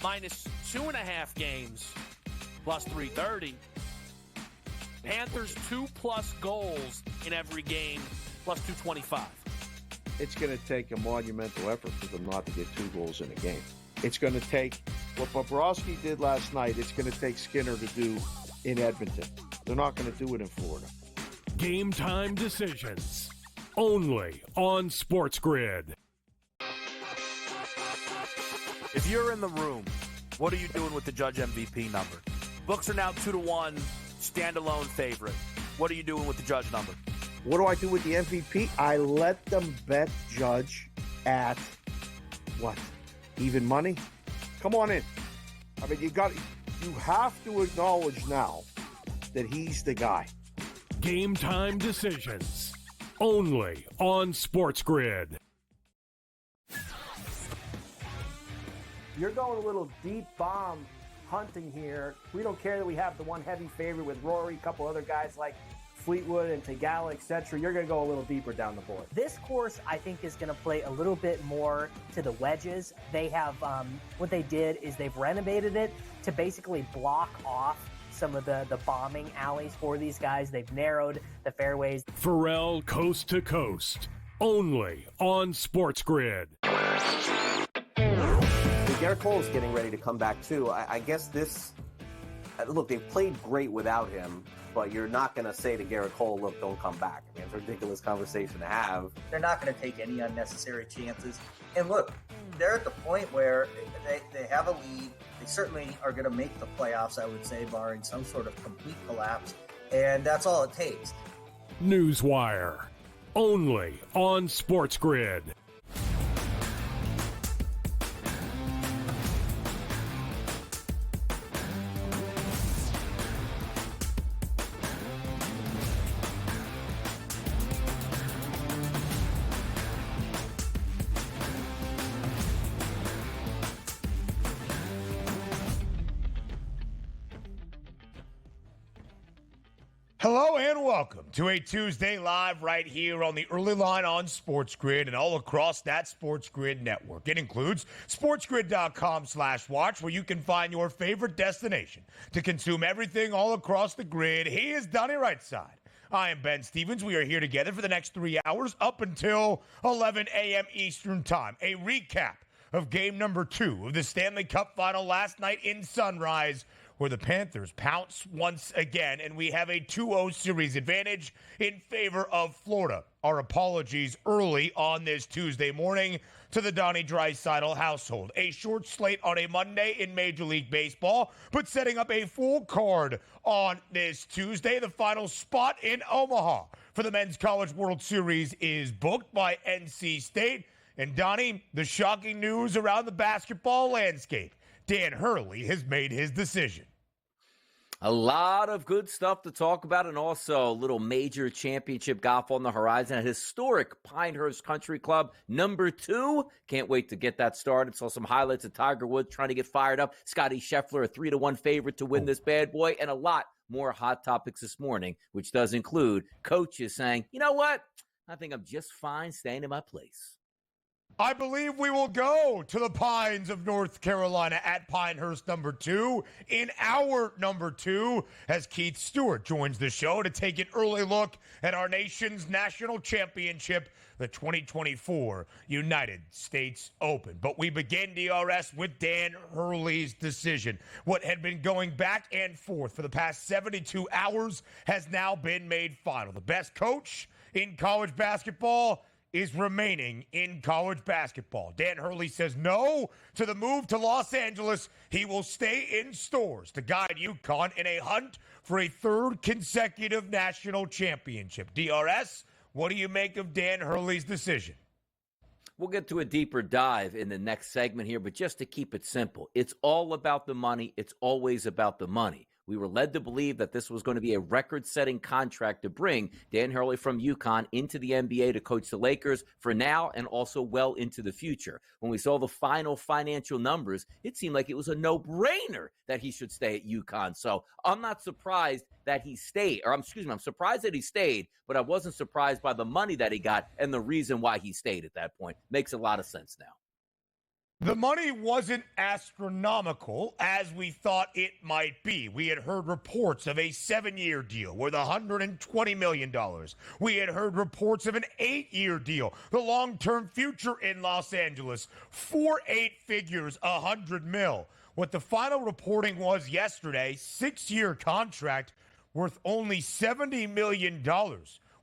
minus 2.5 games, plus 330. Panthers 2+ goals in every game, plus 225. It's going to take a monumental effort for them not to get 2 goals in a game. It's going to take what Bobrovsky did last night. It's going to take Skinner to do in Edmonton. They're not going to do it in Florida. Game time decisions, only on SportsGrid. If you're in the room, what are you doing with the Judge MVP number? Books are now 2-1, standalone favorite. What are you doing with the Judge number? What do I do with the MVP? I let them bet Judge at what? Even money? Come on in. I mean, you have to acknowledge now that he's the guy. Game time decisions, only on SportsGrid. You're going a little deep bomb hunting here. We don't care that we have the one heavy favorite with Rory, a couple other guys like Fleetwood and Tagala, etc. You're going to go a little deeper down the board. This course, I think, is going to play a little bit more to the wedges. They have, what they did is they've renovated it to basically block off some of the bombing alleys for these guys. They've narrowed the fairways. Pharrell Coast to Coast, only on SportsGrid. Garrett Cole is getting ready to come back, too. I guess look, they've played great without him, but you're not going to say to Garrett Cole, look, don't come back. I mean, it's a ridiculous conversation to have. They're not going to take any unnecessary chances. And look, they're at the point where they have a lead. They certainly are going to make the playoffs, I would say, barring some sort of complete collapse. And that's all it takes. Newswire, only on SportsGrid. Hello and welcome to a Tuesday live right here on the early line on SportsGrid and all across that SportsGrid network. It includes sportsgrid.com/watch, where you can find your favorite destination to consume everything all across the grid. He is Donnie Rightside. I am Ben Stevens. We are here together for the next 3 hours up until 11 a.m. Eastern time. A recap of game number 2 of the Stanley Cup final last night in Sunrise, where the Panthers pounce once again, and we have a 2-0 series advantage in favor of Florida. Our apologies early on this Tuesday morning to the Donnie Draisaitl household. A short slate on a Monday in Major League Baseball, but setting up a full card on this Tuesday. The final spot in Omaha for the Men's College World Series is booked by NC State. And Donnie, the shocking news around the basketball landscape: Dan Hurley has made his decision. A lot of good stuff to talk about, and also a little major championship golf on the horizon at historic Pinehurst Country Club, number 2. Can't wait to get that started. Saw some highlights of Tiger Woods trying to get fired up. Scotty Scheffler, a 3-1 favorite to win this bad boy, and a lot more hot topics this morning, which does include coaches saying, you know what? I think I'm just fine staying in my place. I believe we will go to the Pines of North Carolina at Pinehurst number 2 in our number 2 as Keith Stewart joins the show to take an early look at our nation's national championship, the 2024 United States Open. But we begin DRS with Dan Hurley's decision. What had been going back and forth for the past 72 hours has now been made final. The best coach in college basketball is remaining in college basketball. Dan Hurley says no to the move to Los Angeles. He will stay in Stores to guide UConn in a hunt for a 3rd consecutive national championship. DRS, what do you make of Dan Hurley's decision? We'll get to a deeper dive in the next segment here, but just to keep it simple, it's all about the money. It's always about the money. We were led to believe that this was going to be a record-setting contract to bring Dan Hurley from UConn into the NBA to coach the Lakers for now and also well into the future. When we saw the final financial numbers, it seemed like it was a no-brainer that he should stay at UConn. So I'm not surprised that he stayed, I'm surprised that he stayed, but I wasn't surprised by the money that he got and the reason why he stayed at that point. Makes a lot of sense now. The money wasn't astronomical as we thought it might be. We had heard reports of a 7-year deal worth $120 million. We had heard reports of an 8-year deal. The long-term future in Los Angeles, 4 8 figures, $100 million. What the final reporting was yesterday, 6-year contract worth only $70 million.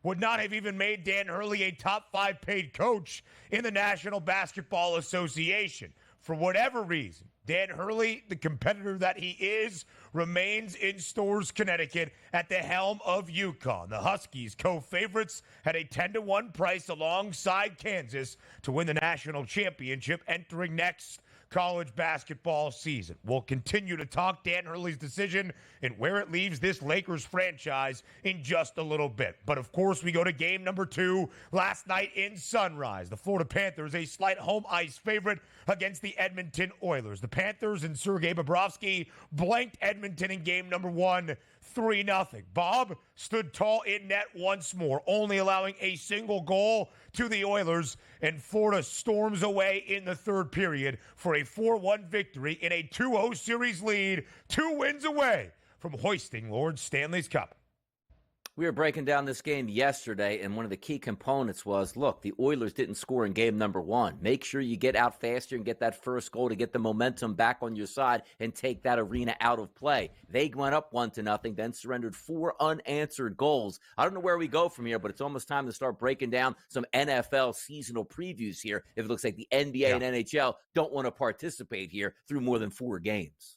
Would not have even made Dan Hurley a top 5 paid coach in the National Basketball Association. For whatever reason, Dan Hurley, the competitor that he is, remains in Storrs, Connecticut at the helm of UConn. The Huskies, co-favorites, had a 10-1 price alongside Kansas to win the national championship entering next college basketball season. We'll continue to talk Dan Hurley's decision and where it leaves this Lakers franchise in just a little bit. But of course, we go to game number 2 last night in Sunrise. The Florida Panthers, a slight home ice favorite against the Edmonton Oilers. The Panthers and Sergei Bobrovsky blanked Edmonton in game number 1, 3-0. Bob stood tall in net once more, only allowing a single goal to the Oilers, and Florida storms away in the third period for a 4-1 victory in a 2-0 series lead, 2 wins away from hoisting Lord Stanley's Cup. We were breaking down this game yesterday, and one of the key components was, look, the Oilers didn't score in game number 1. Make sure you get out faster and get that first goal to get the momentum back on your side and take that arena out of play. They went up 1-0, then surrendered 4 unanswered goals. I don't know where we go from here, but it's almost time to start breaking down some NFL seasonal previews here if it looks like the NBA and NHL don't want to participate here through more than 4 games.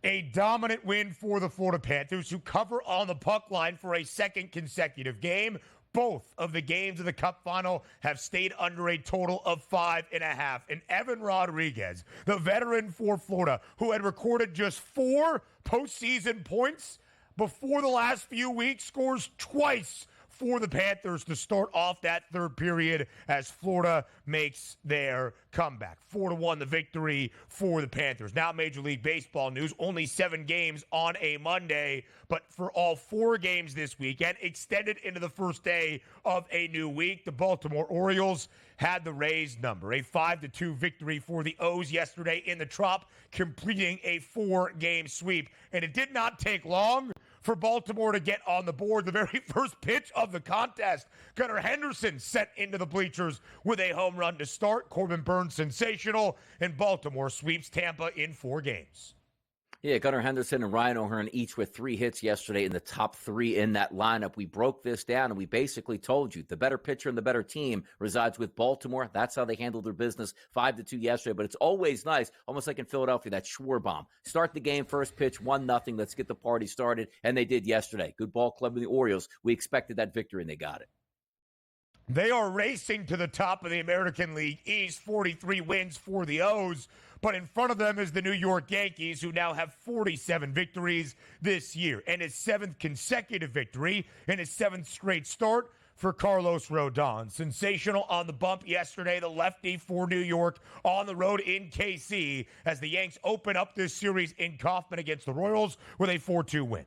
A dominant win for the Florida Panthers, who cover on the puck line for a second consecutive game. Both of the games of the Cup final have stayed under a total of 5.5. And Evan Rodriguez, the veteran for Florida, who had recorded just 4 postseason points before the last few weeks, scores twice for the Panthers to start off that third period as Florida makes their comeback. 4-1 the victory for the Panthers. Now Major League Baseball news, only 7 games on a Monday, but for all 4 games this weekend, extended into the first day of a new week, the Baltimore Orioles had the Rays number. A 5-2 victory for the O's yesterday in the Trop, completing a 4-game sweep. And it did not take long for Baltimore to get on the board. The very first pitch of the contest, Gunnar Henderson sent into the bleachers with a home run to start. Corbin Burns sensational, and Baltimore sweeps Tampa in 4 games. Yeah, Gunnar Henderson and Ryan O'Hearn each with 3 hits yesterday in the top 3 in that lineup. We broke this down, and we basically told you the better pitcher and the better team resides with Baltimore. That's how they handled their business, 5-2 yesterday. But it's always nice, almost like in Philadelphia, that Schwarber. Start the game, first pitch, 1-0. Let's get the party started, and they did yesterday. Good ball club in the Orioles. We expected that victory, and they got it. They are racing to the top of the American League East, 43 wins for the O's. But in front of them is the New York Yankees, who now have 47 victories this year. And his 7th consecutive victory and his 7th straight start for Carlos Rodon. Sensational on the bump yesterday, the lefty for New York on the road in KC as the Yanks open up this series in Kauffman against the Royals with a 4-2 win.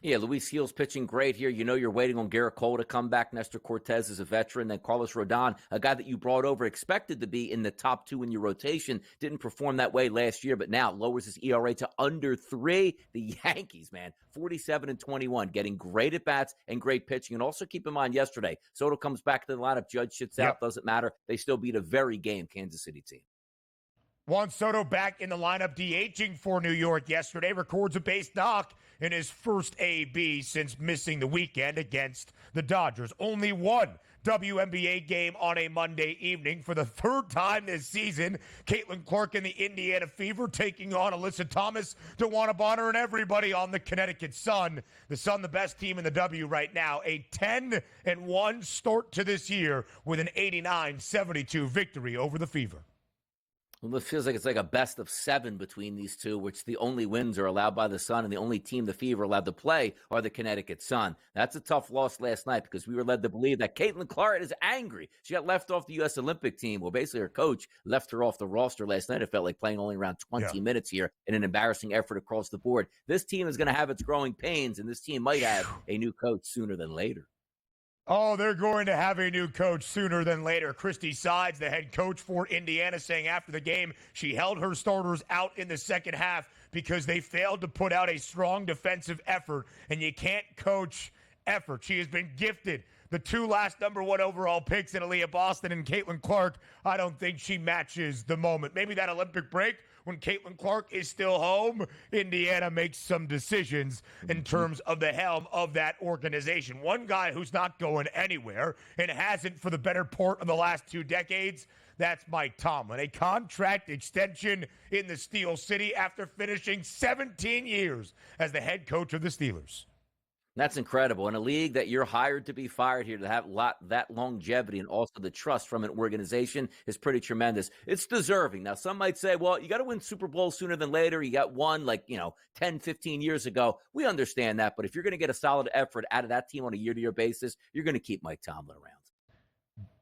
Yeah, Luis Gil's pitching great here. You know you're waiting on Garrett Cole to come back. Nestor Cortez is a veteran. Then Carlos Rodon, a guy that you brought over, expected to be in the top 2 in your rotation. Didn't perform that way last year, but now lowers his ERA to under 3. The Yankees, man, 47-21, getting great at-bats and great pitching. And also keep in mind yesterday, Soto comes back to the lineup. Judge shits out. Doesn't matter. They still beat a very game Kansas City team. Juan Soto back in the lineup, DHing for New York yesterday, records a base knock in his first AB since missing the weekend against the Dodgers. Only one WNBA game on a Monday evening for the 3rd time this season. Caitlin Clark and the Indiana Fever taking on Alyssa Thomas, DeWanna Bonner, and everybody on the Connecticut Sun. The Sun, the best team in the W right now. A 10-1 start to this year with an 89-72 victory over the Fever. Well, it feels like it's like a best of 7 between these two, which the only wins are allowed by the Sun, and the only team the Fever allowed to play are the Connecticut Sun. That's a tough loss last night because we were led to believe that Caitlin Clark is angry. She got left off the U.S. Olympic team. Well, basically her coach left her off the roster last night. It felt like playing only around 20 minutes here in an embarrassing effort across the board. This team is going to have its growing pains, and this team might have a new coach sooner than later. Oh, they're going to have a new coach sooner than later. Christy Sides, the head coach for Indiana, saying after the game she held her starters out in the second half because they failed to put out a strong defensive effort, and you can't coach effort. She has been gifted the 2 last number 1 overall picks in Aaliyah Boston and Caitlin Clark. I don't think she matches the moment. Maybe that Olympic break when Caitlin Clark is still home, Indiana makes some decisions in terms of the helm of that organization. One guy who's not going anywhere and hasn't for the better part of the last 2 decades, that's Mike Tomlin. A contract extension in the Steel City after finishing 17 years as the head coach of the Steelers. That's incredible. In a league that you're hired to be fired here, to have that longevity and also the trust from an organization is pretty tremendous. It's deserving. Now, some might say, well, you got to win Super Bowl sooner than later. You got one 10, 15 years ago. We understand that. But if you're going to get a solid effort out of that team on a year-to-year basis, you're going to keep Mike Tomlin around.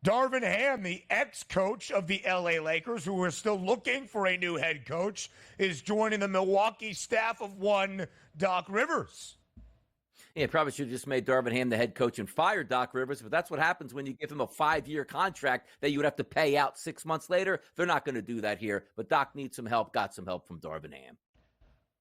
Darvin Ham, the ex-coach of the LA Lakers, who are still looking for a new head coach, is joining the Milwaukee staff of one Doc Rivers. Yeah, probably should have just made Darvin Ham the head coach and fired Doc Rivers, but that's what happens when you give him a 5-year contract that you would have to pay out 6 months later. They're not going to do that here, but Doc needs some help, got some help from Darvin Ham.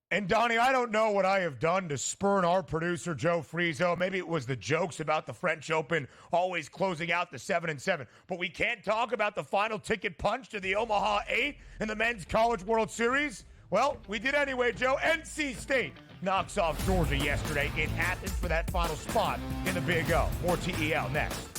And, Donnie, I don't know what I have done to spurn our producer, Joe Frizo. Maybe it was the jokes about the French Open always closing out the 7-7. But we can't talk about the final ticket punch to the Omaha 8 in the Men's College World Series. Well, we did anyway, Joe. NC State knocks off Georgia yesterday in Athens for that final spot in the Big O. More TEL next.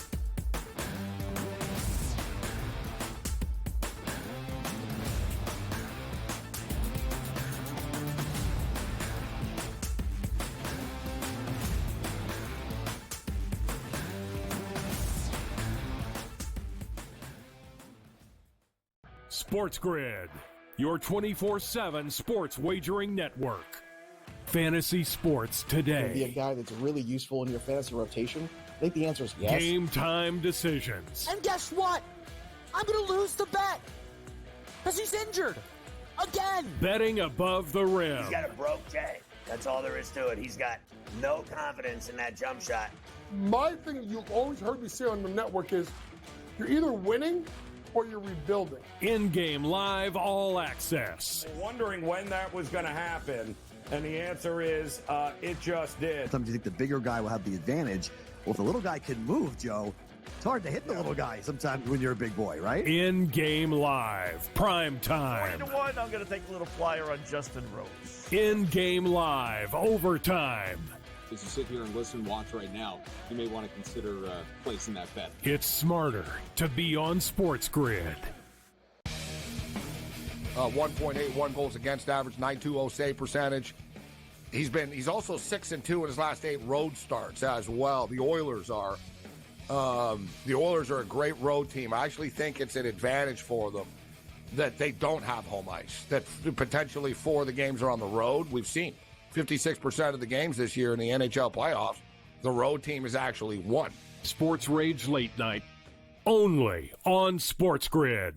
SportsGrid, your 24/7 sports wagering network. Fantasy sports today. Be a guy that's really useful in your fantasy rotation? I think the answer is yes. Game time decisions. And guess what? I'm going to lose the bet because he's injured again. Betting above the rim. He's got a broke J. That's all there is to it. He's got no confidence in that jump shot. My thing you've always heard me say on the network is you're either winning or you're rebuilding. In-game live all access. Wondering when that was going to happen. And the answer is, it just did. Sometimes you think the bigger guy will have the advantage. Well, if the little guy can move, Joe, it's hard to hit the little guy sometimes when you're a big boy, right? In-game live, prime time. 20-1, I'm going to take a little flyer on Justin Rose. In-game live, overtime. As you sit here and listen, watch right now, you may want to consider placing that bet. It's smarter to be on SportsGrid. 1.81 goals against average, .920 save percentage. He's also 6-2 in his last 8 road starts as well. The Oilers are a great road team. I actually think it's an advantage for them that they don't have home ice. That potentially 4 of the games are on the road. We've seen 56% of the games this year in the NHL playoffs, the road team has actually won. Sports Rage Late Night, only on SportsGrid.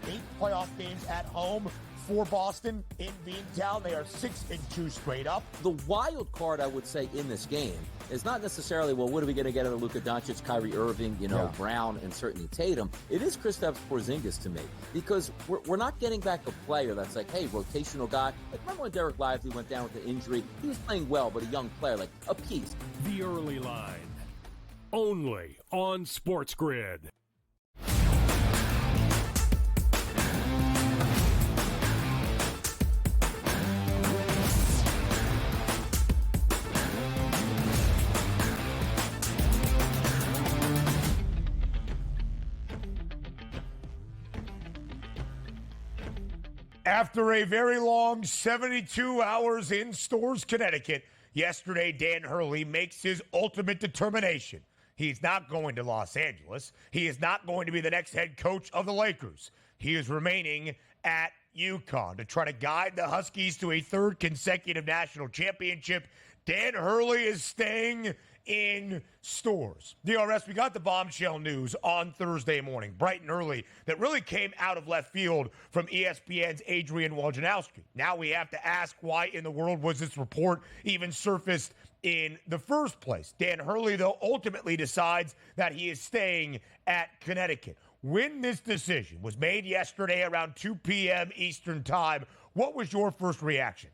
8 playoff games at home for Boston in Beantown. They are 6-2 straight up. The wild card, I would say, in this game is not necessarily, well, what are we going to get out of Luka Doncic, Kyrie Irving, Brown, and certainly Tatum. It is Kristaps Porzingis to me, because we're not getting back a player that's like, hey, rotational guy. Like, remember when Derek Lively went down with the injury? He was playing well, but a young player, like a piece. The early line, only on SportsGrid. After a very long 72 hours in Storrs, Connecticut, yesterday Dan Hurley makes his ultimate determination. He's not going to Los Angeles. He is not going to be the next head coach of the Lakers. He is remaining at UConn to try to guide the Huskies to a 3rd consecutive national championship. Dan Hurley is staying in Storrs. DRS, we got the bombshell news on Thursday morning, bright and early, that really came out of left field from ESPN's Adrian Wojnarowski. Now we have to ask, why in the world was this report even surfaced in the first place. Dan Hurley, though, ultimately decides that he is staying at Connecticut. When this decision was made yesterday around 2 p.m. Eastern time, what was your first reaction?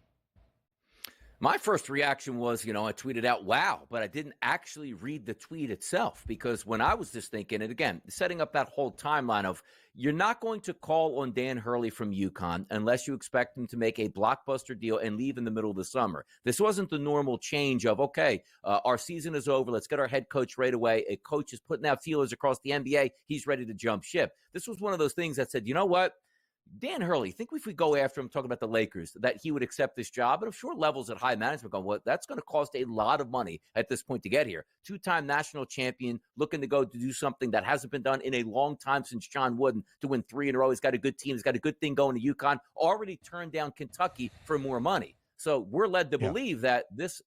My first reaction was, I tweeted out, wow, but I didn't actually read the tweet itself, because when I was just thinking, and again, setting up that whole timeline of, you're not going to call on Dan Hurley from UConn unless you expect him to make a blockbuster deal and leave in the middle of the summer. This wasn't the normal change of, okay, our season is over, let's get our head coach right away. A coach is putting out feelers across the NBA, he's ready to jump ship. This was one of those things that said, you know what? Dan Hurley, think if we go after him, talking about the Lakers, that he would accept this job. And I'm sure levels at high management going, well, that's going to cost a lot of money at this point to get here. Two-time national champion, looking to go to do something that hasn't been done in a long time since John Wooden, to win 3 in a row. He's got a good team. He's got a good thing going to UConn. Already turned down Kentucky for more money. So we're led to believe that this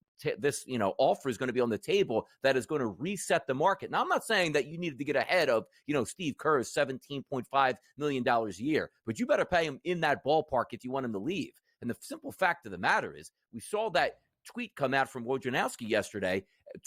offer is going to be on the table that is going to reset the market. Now, I'm not saying that you needed to get ahead of, Steve Kerr's $17.5 million a year, but you better pay him in that ballpark if you want him to leave. And the simple fact of the matter is, we saw that tweet come out from Wojnarowski yesterday,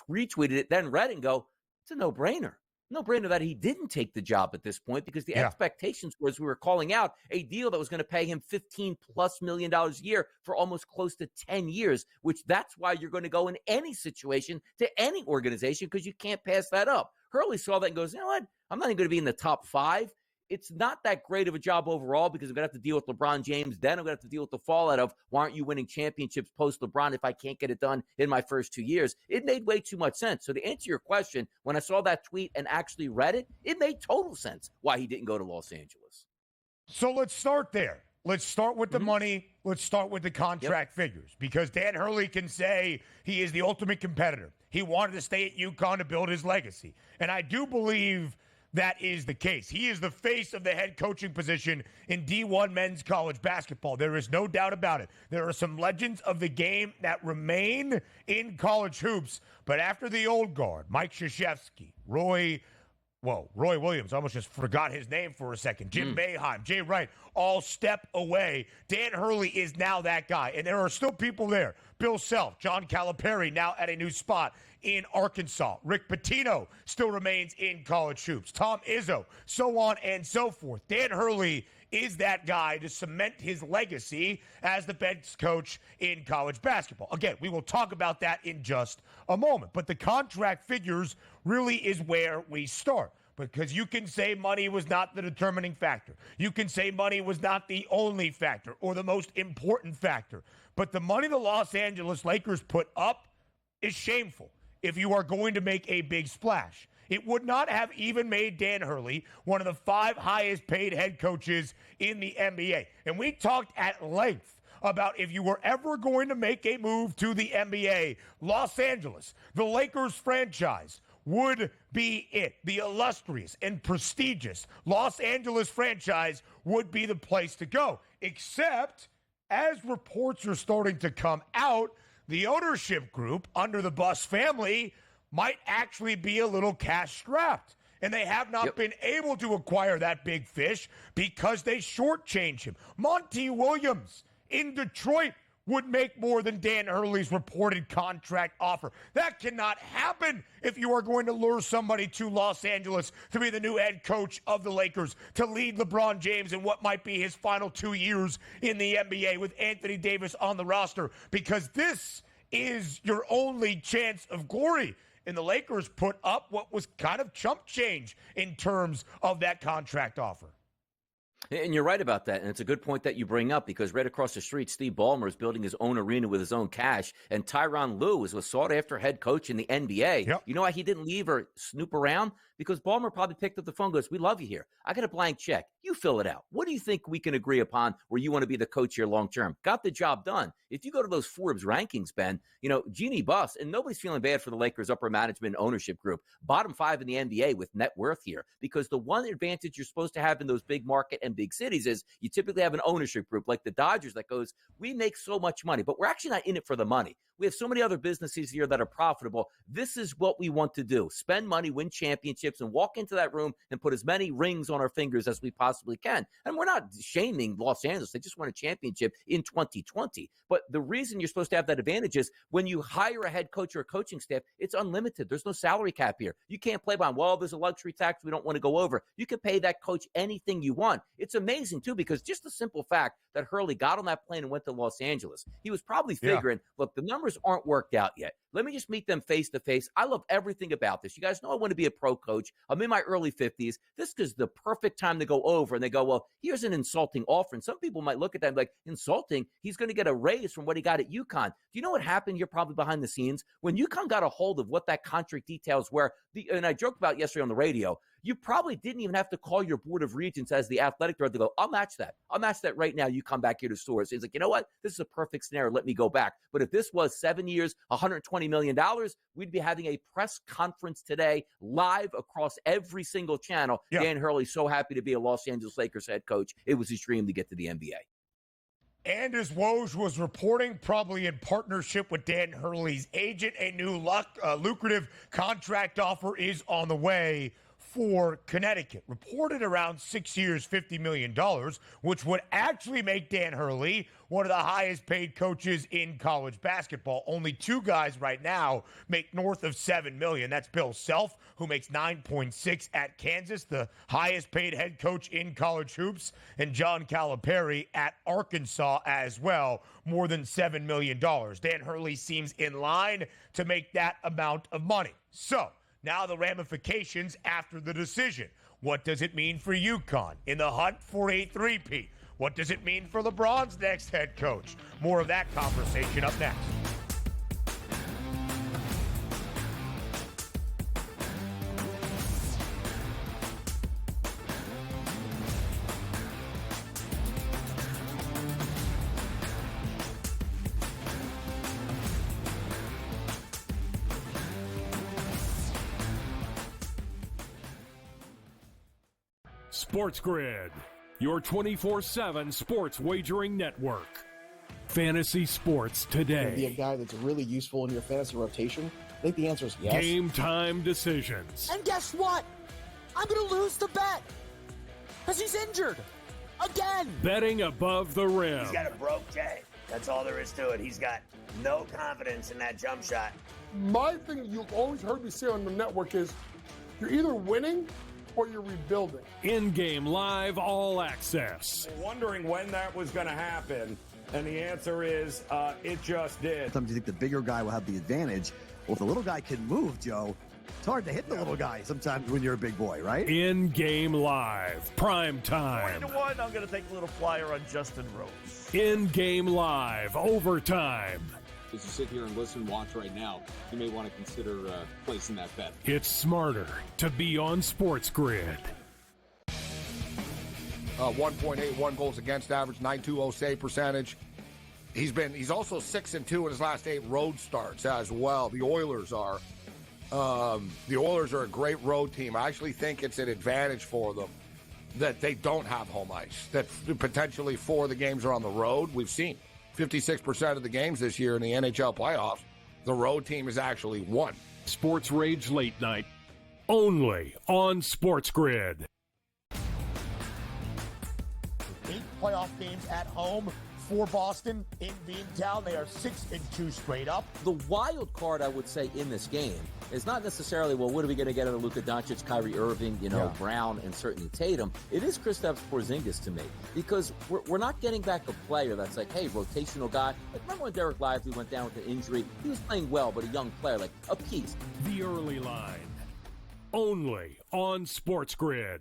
retweeted it, then read it and go, it's a no-brainer. No-brainer that he didn't take the job at this point, because the expectations was, we were calling out a deal that was going to pay him $15+ million a year for almost close to 10 years, which that's why you're going to go in any situation to any organization, because you can't pass that up. Hurley saw that and goes, you know what? I'm not even going to be in the top 5. It's not that great of a job overall, because I'm going to have to deal with LeBron James. Then I'm going to have to deal with the fallout of, why aren't you winning championships post-LeBron if I can't get it done in my first 2 years? It made way too much sense. So to answer your question, when I saw that tweet and actually read it, it made total sense why he didn't go to Los Angeles. So let's start there. Let's start with the money. Let's start with the contract figures, because Dan Hurley can say he is the ultimate competitor. He wanted to stay at UConn to build his legacy. And I do believe that is the case. He is the face of the head coaching position in D1 men's college basketball. There is no doubt about it. There are some legends of the game that remain in college hoops, but after the old guard, Mike Krzyzewski, Roy Williams, I almost just forgot his name for a second, Jim Boeheim, Jay Wright, all step away. Dan Hurley is now that guy, and there are still people there. Bill Self, John Calipari, now at a new spot in Arkansas. Rick Pitino still remains in college hoops. Tom Izzo, so on and so forth. Dan Hurley is that guy to cement his legacy as the best coach in college basketball. Again, we will talk about that in just a moment. But the contract figures really is where we start, because you can say money was not the determining factor. You can say money was not the only factor or the most important factor. But the money the Los Angeles Lakers put up is shameful if you are going to make a big splash. It would not have even made Dan Hurley one of the 5 highest paid head coaches in the NBA. And we talked at length about, if you were ever going to make a move to the NBA, Los Angeles, the Lakers franchise, would be it. The illustrious and prestigious Los Angeles franchise would be the place to go. Except, as reports are starting to come out, the ownership group under the Buss family might actually be a little cash-strapped. And they have not been able to acquire that big fish because they shortchanged him. Monty Williams in Detroit would make more than Dan Hurley's reported contract offer. That cannot happen if you are going to lure somebody to Los Angeles to be the new head coach of the Lakers, to lead LeBron James in what might be his final 2 years in the NBA with Anthony Davis on the roster, because this is your only chance of glory. And the Lakers put up what was kind of chump change in terms of that contract offer. And you're right about that. And it's a good point that you bring up, because right across the street, Steve ballmer is building his own arena with his own cash. And Tyronn Lue is a sought-after head coach in the NBA. You know why he didn't leave or snoop around? Because Ballmer probably picked up the phone and goes, we love you here. I got a blank check. You fill it out. What do you think we can agree upon where you want to be the coach here long-term? Got the job done. If you go to those Forbes rankings, Ben, Jeannie Buss, and nobody's feeling bad for the Lakers upper management and ownership group, bottom 5 in the NBA with net worth here, because the one advantage you're supposed to have in those big market and big cities is you typically have an ownership group like the Dodgers that goes, we make so much money, but we're actually not in it for the money. We have so many other businesses here that are profitable. This is what we want to do. Spend money, win championships, and walk into that room and put as many rings on our fingers as we possibly can. And we're not shaming Los Angeles. They just won a championship in 2020. But the reason you're supposed to have that advantage is when you hire a head coach or a coaching staff, it's unlimited. There's no salary cap here. You can't play by, well, there's a luxury tax we don't want to go over. You can pay that coach anything you want. It's amazing, too, because just the simple fact that Hurley got on that plane and went to Los Angeles, he was probably figuring, look, the numbers aren't worked out yet. Let me just meet them face to face. I love everything about this. You guys know I want to be a pro coach. I'm in my early 50s. This is the perfect time to go over. And they go, well, here's an insulting offer. And some people might look at that and be like, insulting? He's going to get a raise from what he got at UConn. Do you know what happened here probably behind the scenes? When UConn got a hold of what that contract details were, and I joked about yesterday on the radio, you probably didn't even have to call your board of regents as the athletic director to go, I'll match that. I'll match that right now. You come back here to Stores. He's like, you know what? This is a perfect scenario. Let me go back. But if this was 7 years, $120 million, we'd be having a press conference today live across every single channel. Yeah. Dan Hurley, so happy to be a Los Angeles Lakers head coach. It was his dream to get to the NBA. And as Woj was reporting, probably in partnership with Dan Hurley's agent, a new lucrative contract offer is on the way for Connecticut. Reported around 6 years, $50 million, which would actually make Dan Hurley one of the highest paid coaches in college basketball. Only two guys right now make north of $7 million. That's Bill Self, who makes 9.6 at Kansas, the highest paid head coach in college hoops, and John Calipari at Arkansas as well, more than $7 million. Dan Hurley seems in line to make that amount of money. So, now the ramifications after the decision. What does it mean for UConn in the hunt for a three-peat? What does it mean for LeBron's next head coach? More of that conversation up next. SportsGrid, your 24/7 sports wagering network. Fantasy sports today. Be a guy that's really useful in your fantasy rotation? I think the answer is yes. Game time decisions. And guess what? I'm going to lose the bet because he's injured again. Betting above the rim. He's got a broke J. That's all there is to it. He's got no confidence in that jump shot. My thing you've always heard me say on the network is you're either winning or you're rebuilding. In-game live all access. Wondering when that was going to happen, and the answer is it just did. Sometimes you think the bigger guy will have the advantage. Well, if the little guy can move, Joe, it's hard to hit the little guy sometimes when you're a big boy, right? In-game live, prime time. 20-1, I'm going to take a little flyer on Justin Rose. In-game live, overtime. As you sit here and listen, watch right now, you may want to consider placing that bet. It's smarter to be on SportsGrid. 1.81 goals against average, 9.20 save percentage. He's also 6-2 in his last 8 road starts as well. The Oilers are a great road team. I actually think it's an advantage for them that they don't have home ice. That potentially 4 of the games are on the road. We've seen 56% of the games this year in the NHL playoffs, the road team has actually won. Sports Rage Late Night, only on SportsGrid. 8 playoff games at home for Boston in Beantown. They are 6-2 straight up. The wild card, I would say, in this game is not necessarily, well, what are we going to get out of Luka Doncic, Kyrie Irving, Brown, and certainly Tatum. It is Kristaps Porzingis to me, because we're not getting back a player that's like, hey, rotational guy. Like, remember when Derek Lively went down with an injury? He was playing well, but a young player, like a piece. The early line, only on SportsGrid.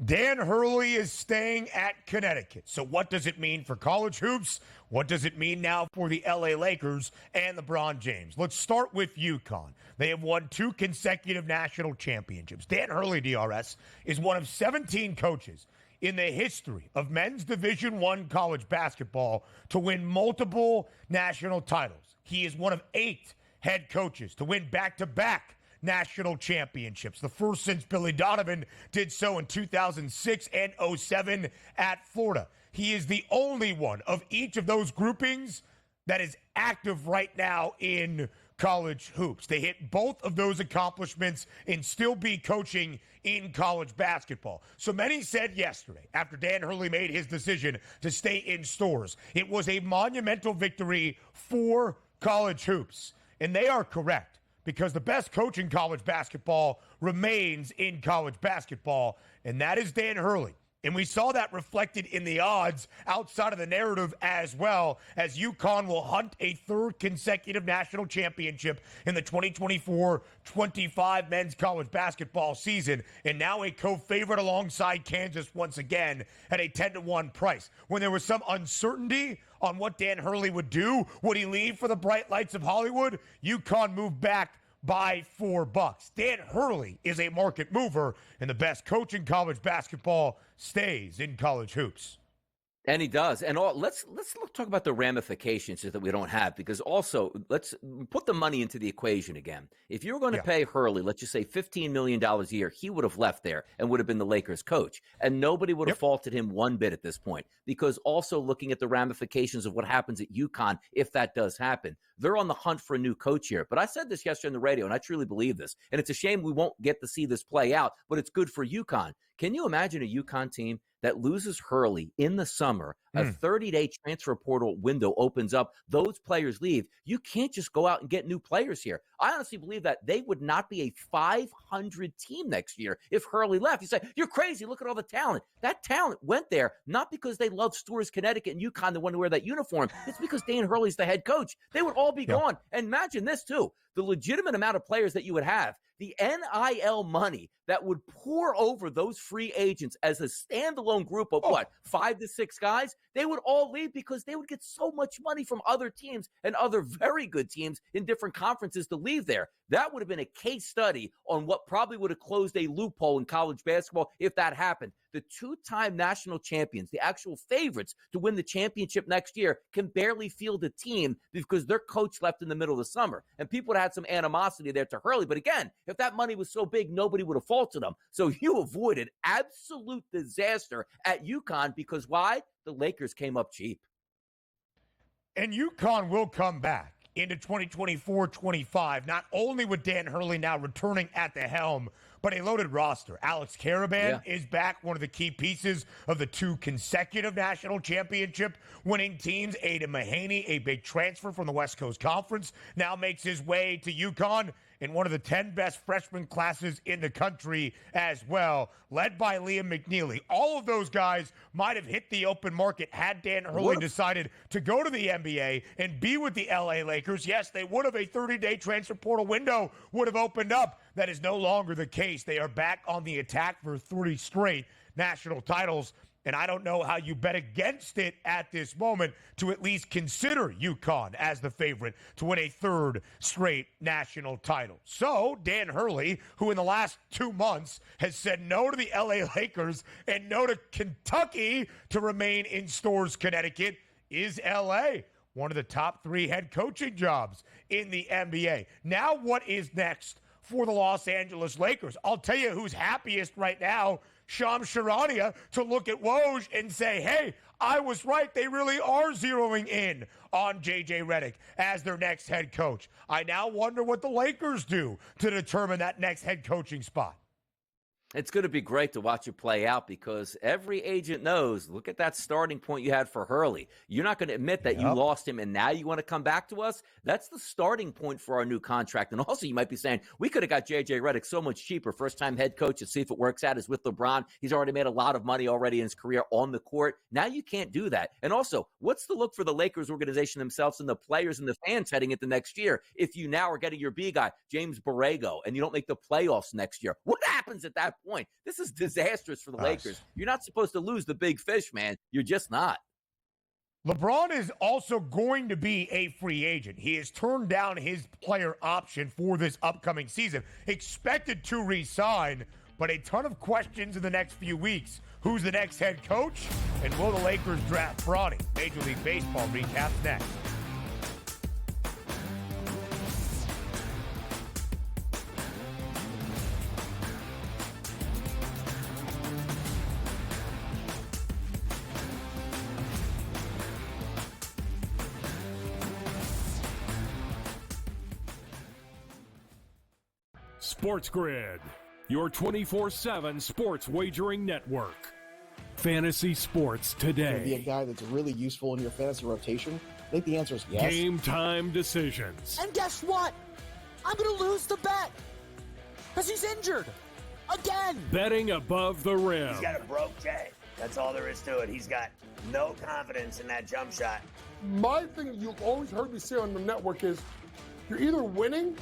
Dan Hurley is staying at Connecticut. So what does it mean for college hoops? What does it mean now for the LA Lakers and LeBron James? Let's start with UConn. They have won 2 consecutive national championships. Dan Hurley, DRS, is one of 17 coaches in the history of men's Division I college basketball to win multiple national titles. He is one of 8 head coaches to win back-to-back national championships, the first since Billy Donovan did so in 2006 and 07 at Florida. He is the only one of each of those groupings that is active right now in college hoops. They hit both of those accomplishments and still be coaching in college basketball. So many said yesterday, after Dan Hurley made his decision to stay in stores, it was a monumental victory for college hoops. And they are correct, because the best coach in college basketball remains in college basketball, and that is Dan Hurley. And we saw that reflected in the odds outside of the narrative as well, as UConn will hunt a 3rd consecutive national championship in the 2024-25 men's college basketball season, and now a co-favorite alongside Kansas once again at a 10-1 price. When there was some uncertainty on what Dan Hurley would do, would he leave for the bright lights of Hollywood? UConn moved back by $4. Dan Hurley is a market mover, and the best coach in college basketball stays in college hoops. And he does. And let's talk about the ramifications that we don't have, because also let's put the money into the equation again. If you were going to pay Hurley, let's just say $15 million a year, he would have left there and would have been the Lakers coach. And nobody would have faulted him one bit at this point, because also looking at the ramifications of what happens at UConn, if that does happen, they're on the hunt for a new coach here. But I said this yesterday on the radio, and I truly believe this. And it's a shame we won't get to see this play out, but it's good for UConn. Can you imagine a UConn team that loses Hurley in the summer? A 30-day transfer portal window opens up. Those players leave. You can't just go out and get new players here. I honestly believe that they would not be a 500 team next year if Hurley left. You say, you're crazy. Look at all the talent. That talent went there not because they love Storrs, Connecticut, and UConn, they want to wear that uniform. It's because Dan Hurley's the head coach. They would all be gone. And imagine this, too. The legitimate amount of players that you would have, the NIL money that would pour over those free agents as a standalone group of 5 to 6 guys, they would all leave because they would get so much money from other teams and other very good teams in different conferences to leave there. That would have been a case study on what probably would have closed a loophole in college basketball if that happened. The 2-time national champions, the actual favorites to win the championship next year, can barely field a team because their coach left in the middle of the summer. And people would have had some animosity there to Hurley. But again, if that money was so big, nobody would have faulted them. So you avoided absolute disaster at UConn because why? The Lakers came up cheap. And UConn will come back into 2024-25, not only with Dan Hurley now returning at the helm, but a loaded roster. Alex Caravan is back, one of the key pieces of the 2 consecutive national championship winning teams. Aiden Mahaney, a big transfer from the West Coast Conference, now makes his way to UConn in one of the 10 best freshman classes in the country as well, led by Liam McNeely. All of those guys might have hit the open market had Dan Hurley decided to go to the NBA and be with the LA Lakers. Yes, they would have. A 30-day transfer portal window would have opened up. That is no longer the case. They are back on the attack for 3 straight national titles. And I don't know how you bet against it at this moment to at least consider UConn as the favorite to win a 3rd straight national title. So Dan Hurley, who in the last 2 months has said no to the LA Lakers and no to Kentucky to remain in Storrs, Connecticut, is LA one of the top 3 head coaching jobs in the NBA. Now what is next for the Los Angeles Lakers? I'll tell you who's happiest right now, Shams Charania, to look at Woj and say, hey, I was right. They really are zeroing in on J.J. Redick as their next head coach. I now wonder what the Lakers do to determine that next head coaching spot. It's going to be great to watch it play out because every agent knows, look at that starting point you had for Hurley. You're not going to admit that you lost him and now you want to come back to us? That's the starting point for our new contract. And also you might be saying, we could have got J.J. Redick so much cheaper. First-time head coach, to see if it works out, is with LeBron. He's already made a lot of money already in his career on the court. Now you can't do that. And also, what's the look for the Lakers organization themselves and the players and the fans heading into next year if you now are getting your B guy, James Borrego, and you don't make the playoffs next year? What happens at that point? This is disastrous for the Lakers. You're not supposed to lose the big fish, man. You're just not. LeBron is also going to be a free agent. He has turned down his player option for this upcoming season. Expected to re-sign, but a ton of questions in the next few weeks. Who's the next head coach? And will the Lakers draft Bronny? Major League Baseball recaps next. SportsGrid, your 24/7 sports wagering network. Fantasy sports Be a today. guy that's really useful in your fantasy rotation? I think the answer is yes. Game time decisions. And guess what? I'm going to lose the bet because he's injured again. Betting above the rim. He's got a broke J. That's all there is to it. He's got no confidence in that jump shot. My thing that you've always heard me say on the network is you're either winning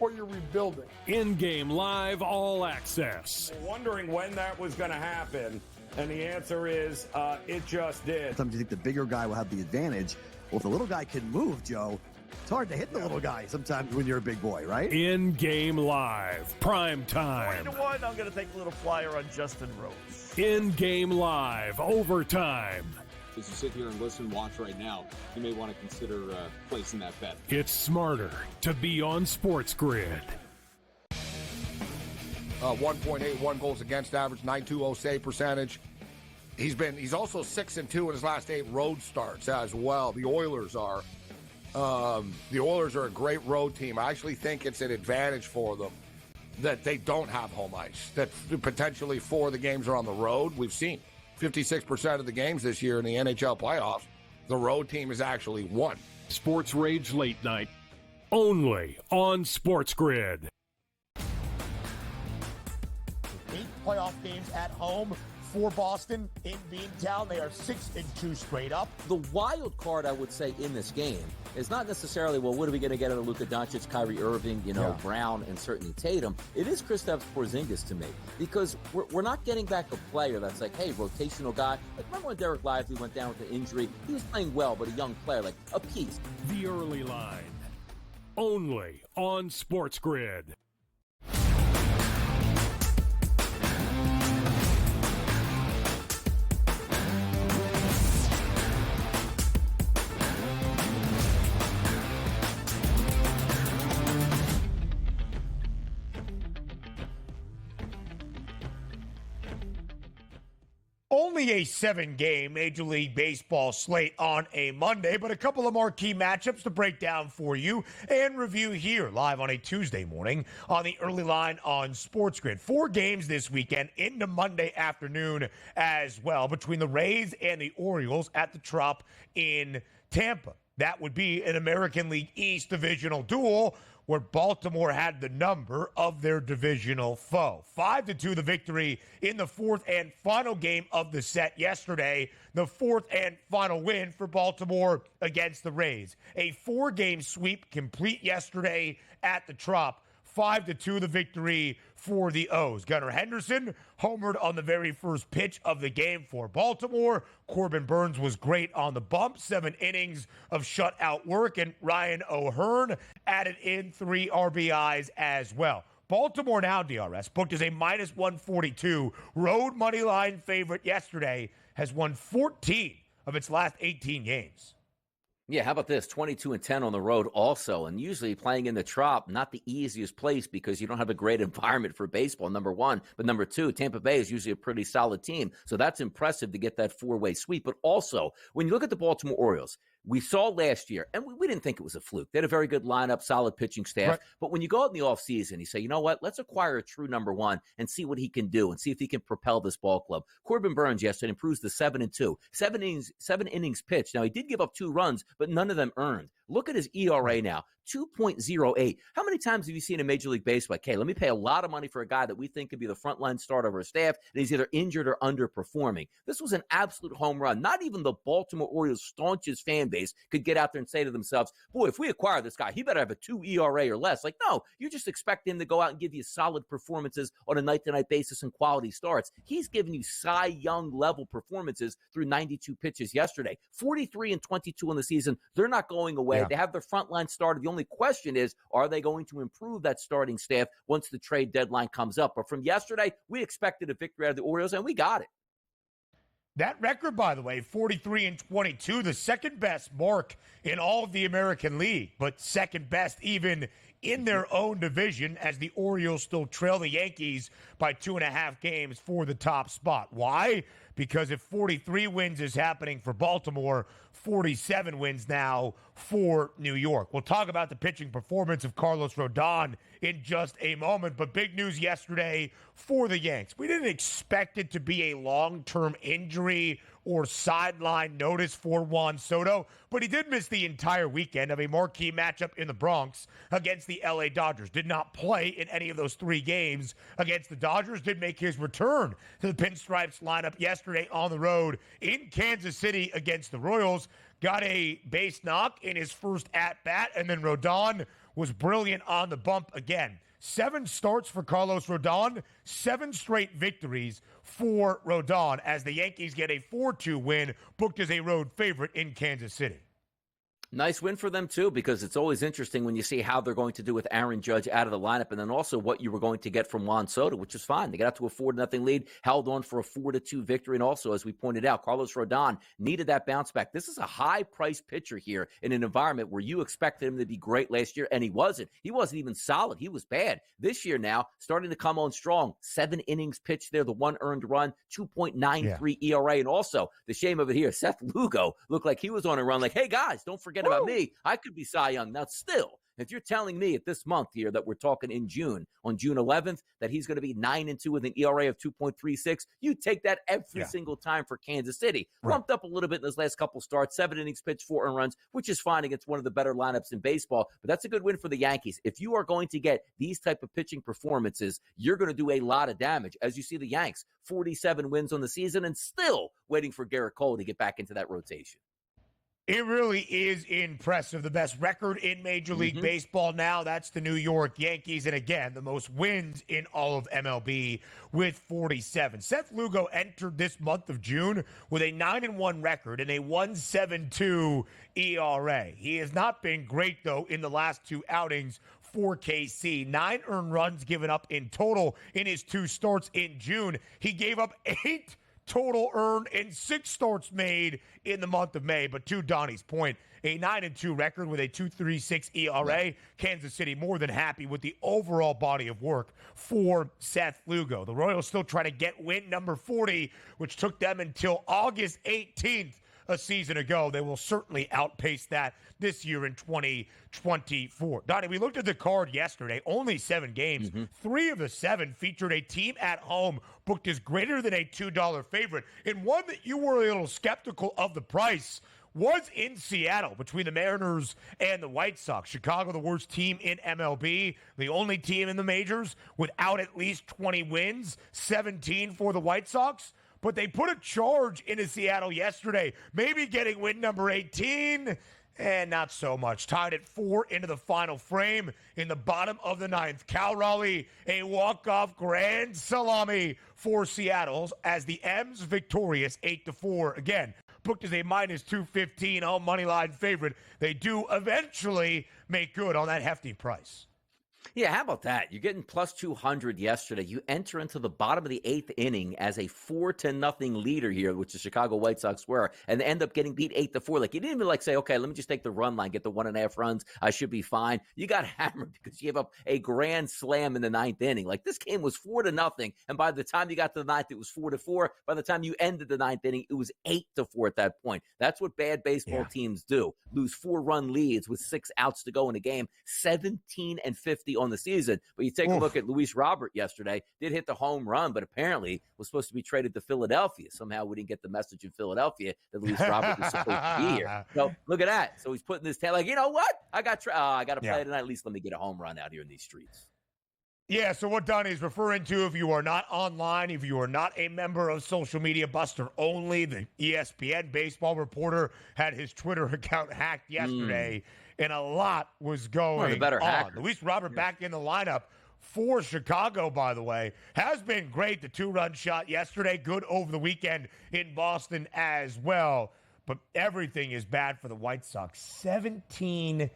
or you're rebuilding. In-game live all access. Wondering when that was going to happen, and the answer is it just did. Sometimes you think the bigger guy will have the advantage. Well, if the little guy can move, Joe, it's hard to hit the little guy sometimes when you're a big boy, right? In-game live, prime time. 3-1, I'm going to take a little flyer on Justin Rose. In-game live, overtime. As you sit here and listen, watch right now, you may want to consider placing that bet. It's smarter to be on SportsGrid. 1.81 goals against average, 9.20 save percentage. He's also 6-2 in his last 8 road starts as well. The Oilers are a great road team. I actually think it's an advantage for them that they don't have home ice. That potentially 4 of the games are on the road. We've seen 56% of the games this year in the NHL playoffs, the road team has actually won. Sports Rage Late Night, only on SportsGrid. 8 playoff games at home for Boston in Beantown. They are 6-2 straight up. The wild card, I would say, in this game is not necessarily, well, what are we going to get out of Luka Doncic, Kyrie Irving, Brown, and certainly Tatum. It is Kristaps Porzingis to me, because we're not getting back a player that's like, hey, rotational guy. Like, remember when Derek Lively went down with an injury? He was playing well, but a young player, like a piece. The early line, only on SportsGrid. Only a 7-game Major League Baseball slate on a Monday, but a couple of marquee matchups to break down for you and review here live on a Tuesday morning on the early line on SportsGrid. 4 games this weekend into Monday afternoon as well between the Rays and the Orioles at the Trop in Tampa. That would be an American League East divisional duel where Baltimore had the number of their divisional foe. 5-2 the victory in the 4th and final game of the set yesterday. The 4th and final win for Baltimore against the Rays. A 4-game sweep complete yesterday at the Trop. 5-2 the victory for the O's. Gunnar Henderson homered on the very first pitch of the game for Baltimore. Corbin Burns was great on the bump. 7 innings of shutout work. And Ryan O'Hearn added in 3 RBIs as well. Baltimore now, DRS, booked as a minus 142 road money line favorite yesterday, has won 14 of its last 18 games. Yeah, how about this? 22-10 on the road also. And usually playing in the Trop, not the easiest place because you don't have a great environment for baseball, number one. But number two, Tampa Bay is usually a pretty solid team. So that's impressive to get that 4-way sweep. But also, when you look at the Baltimore Orioles, we saw last year, and we didn't think it was a fluke. They had a very good lineup, solid pitching staff. Right. But when you go out in the offseason, you say, you know what, let's acquire a true number one and see what he can do and see if he can propel this ball club. Corbin Burns yesterday improves to 7-2. 7 innings pitched. Now, he did give up 2 runs, but none of them earned. Look at his ERA now, 2.08. How many times have you seen in Major League Baseball, okay, let me pay a lot of money for a guy that we think could be the frontline starter of our staff, and he's either injured or underperforming? This was an absolute home run. Not even the Baltimore Orioles' staunchest fan base could get out there and say to themselves, boy, if we acquire this guy, he better have a 2 ERA or less. Like, no, you just expect him to go out and give you solid performances on a night-to-night basis and quality starts. He's giving you Cy Young level performances through 92 pitches yesterday. 43-22 in the season. They're not going away. way. They have their frontline starter. The only question is, are they going to improve that starting staff once the trade deadline comes up? But from yesterday, we expected a victory out of the Orioles, and we got it. That record, by the way, 43-22, the second best mark in all of the American League, but second best even in their own division, as the Orioles still trail the Yankees by 2.5 games for the top spot. Why? Because if 43 wins is happening for Baltimore, 47 wins now for New York. We'll talk about the pitching performance of Carlos Rodon in just a moment, but big news yesterday for the Yanks. We didn't expect it to be a long-term injury or sideline notice for Juan Soto, but he did miss the entire weekend of a marquee matchup in the Bronx against the LA Dodgers. Did not play in any of those 3 games against the Dodgers. Did make his return to the Pinstripes lineup yesterday on the road in Kansas City against the Royals. Got a base knock in his first at-bat, and then Rodon was brilliant on the bump again. 7 starts for Carlos Rodon, 7 straight victories for Rodon as the Yankees get a 4-2 win, booked as a road favorite in Kansas City. Nice win for them, too, because it's always interesting when you see how they're going to do with Aaron Judge out of the lineup, and then also what you were going to get from Juan Soto, which is fine. They got out to a 4-0 lead, held on for a 4-2 victory, and also, as we pointed out, Carlos Rodon needed that bounce back. This is a high-priced pitcher here in an environment where you expected him to be great last year, and he wasn't. He wasn't even solid. He was bad. This year now, starting to come on strong. 7 innings pitched there, the 1 earned run, 2.93 ERA, and also, the shame of it here, Seth Lugo looked like he was on a run, like, hey, guys, don't forget about me. I could be Cy Young. Now, still, if you're telling me at this month here that we're talking in June, on June 11th, that he's going to be 9-2 with an ERA of 2.36, you take that every single time for Kansas City. Bumped up a little bit in those last couple starts, 7 innings pitched, 4 earned runs, which is fine against one of the better lineups in baseball, but that's a good win for the Yankees. If you are going to get these type of pitching performances, you're going to do a lot of damage. As you see the Yanks, 47 wins on the season and still waiting for Garrett Cole to get back into that rotation. It really is impressive. The best record in Major League Baseball now, that's the New York Yankees. And again, the most wins in all of MLB with 47. Seth Lugo entered this month of June with a 9-1 record and a 1.72 ERA. He has not been great, though, in the last 2 outings for KC. 9 earned runs given up in total in his 2 starts in June. He gave up 8 total earned and 6 starts made in the month of May. But to Donnie's point, a 9-2 record with a 2.36 ERA. Kansas City more than happy with the overall body of work for Seth Lugo. The Royals still trying to get win number 40, which took them until August 18th a season ago. They will certainly outpace that this year in 2024. Donnie, we looked at the card yesterday. Only 7 games. 3 of the 7 featured a team at home booked as greater than a $2 favorite. And one that you were a little skeptical of the price was in Seattle between the Mariners and the White Sox. Chicago, the worst team in MLB, the only team in the majors without at least 20 wins, 17 for the White Sox. But they put a charge into Seattle yesterday, maybe getting win number 18, and not so much. Tied at 4 into the final frame in the bottom of the 9th. Cal Raleigh, a walk-off grand salami for Seattle as the M's victorious 8-4. Again, booked as a minus 215 home money line favorite. They do eventually make good on that hefty price. Yeah, how about that? You're getting plus 200 yesterday. You enter into the bottom of the 8th inning as a 4-0 leader here, which the Chicago White Sox were, and end up getting beat 8-4. Like, you didn't even say, okay, let me just take the run line, get the 1.5 runs. I should be fine. You got hammered because you gave up a grand slam in the 9th inning. Like, this game was 4-0, and by the time you got to the 9th, it was 4-4. By the time you ended the 9th inning, it was 8-4 at that point. That's what bad baseball teams do. Lose 4-run leads with 6 outs to go in a game, 17-50 on the season. But you take a look at Luis Robert yesterday, did hit the home run, but apparently was supposed to be traded to Philadelphia. Somehow we didn't get the message in Philadelphia that Luis Robert was supposed to be here. So look at that. So he's putting his tail like, you know what? I got to play tonight. At least let me get a home run out here in these streets. Yeah, so what Donnie is referring to, if you are not online, if you are not a member of Social Media Buster Only, the ESPN baseball reporter had his Twitter account hacked yesterday, and a lot was going on. Luis Robert back in the lineup for Chicago, by the way, has been great. The 2-run shot yesterday, good over the weekend in Boston as well. but everything is bad for the White Sox. 17-50.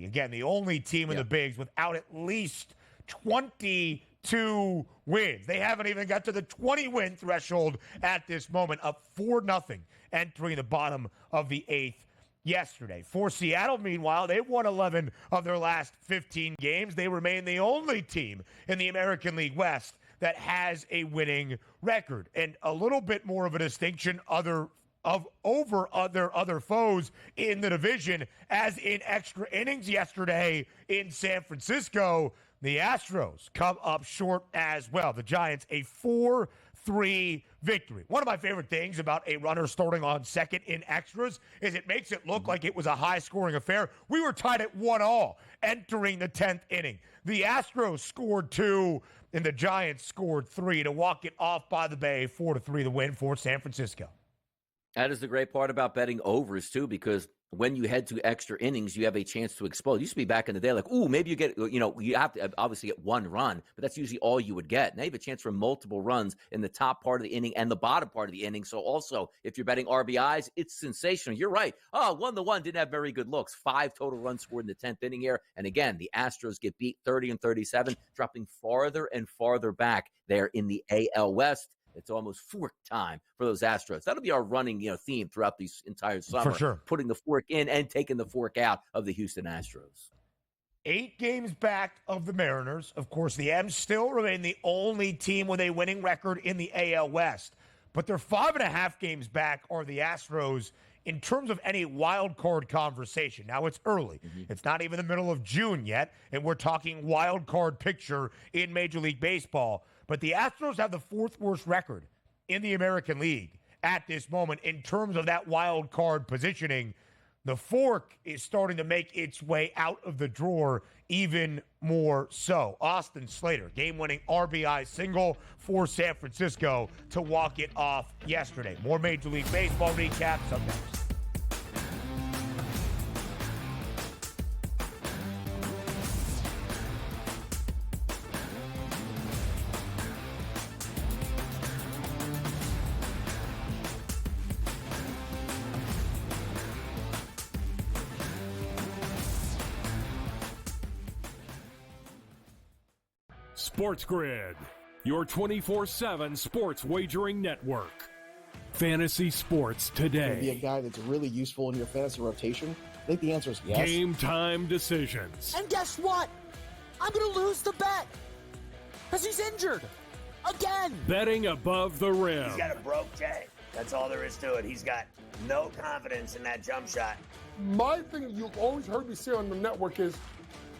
Again, the only team in the bigs without at least 22 wins. They haven't even got to the 20-win threshold at this moment, up 4-0, entering the bottom of the 8th yesterday. For Seattle, meanwhile, they've won 11 of their last 15 games. They remain the only team in the American League West that has a winning record. And a little bit more of a distinction over other foes in the division, as in extra innings yesterday in San Francisco, the Astros come up short as well. The Giants, a 4-3 victory. One of my favorite things about a runner starting on second in extras is it makes it look like it was a high-scoring affair. We were tied at 1-all entering the 10th inning. The Astros scored 2, and the Giants scored 3 to walk it off by the Bay, 4-3 the win for San Francisco. That is the great part about betting overs, too, because when you head to extra innings, you have a chance to explode. It used to be back in the day, like, ooh, maybe you get, you have to obviously get one run, but that's usually all you would get. Now you have a chance for multiple runs in the top part of the inning and the bottom part of the inning. So also, if you're betting RBIs, it's sensational. You're right. 1-1 didn't have very good looks. 5 total runs scored in the 10th inning here. And again, the Astros get beat 30-37, dropping farther and farther back there in the AL West. It's almost fork time for those Astros. That'll be our running, theme throughout the entire summer. For sure. Putting the fork in and taking the fork out of the Houston Astros. 8 games back of the Mariners. Of course, the M's still remain the only team with a winning record in the AL West. But they're 5.5 games back are the Astros in terms of any wild card conversation. Now, it's early. It's not even the middle of June yet, and we're talking wild card picture in Major League Baseball. But the Astros have the 4th worst record in the American League at this moment in terms of that wild card positioning. The fork is starting to make its way out of the drawer even more so. Austin Slater, game-winning RBI single for San Francisco to walk it off yesterday. More Major League Baseball recaps up next. SportsGrid, your 24/7 sports wagering network. Fantasy sports today. Be a guy that's really useful in your fantasy rotation? I think the answer is yes. Game time decisions. And guess what? I'm going to lose the bet because he's injured again. Betting above the rim. He's got a broke J. That's all there is to it. He's got no confidence in that jump shot. My thing you've always heard me say on the network is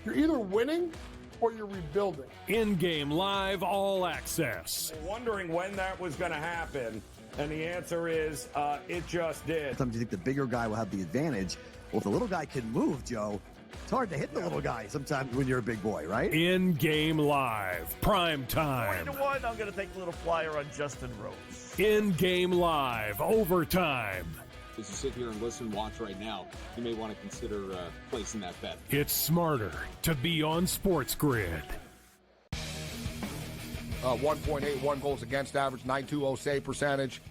you're either winning or you're rebuilding. In-game live all access. Wondering when that was going to happen, and the answer is it just did. Sometimes you think the bigger guy will have the advantage. Well, if the little guy can move, Joe, it's hard to hit the little guy sometimes when you're a big boy, right? In-game live, prime time. 20-1, I'm going to take a little flyer on Justin Rose. In-game live, overtime. As you sit here and listen, watch right now, you may want to consider placing that bet. It's smarter to be on SportsGrid. 1.81 goals against average, .920 save percentage.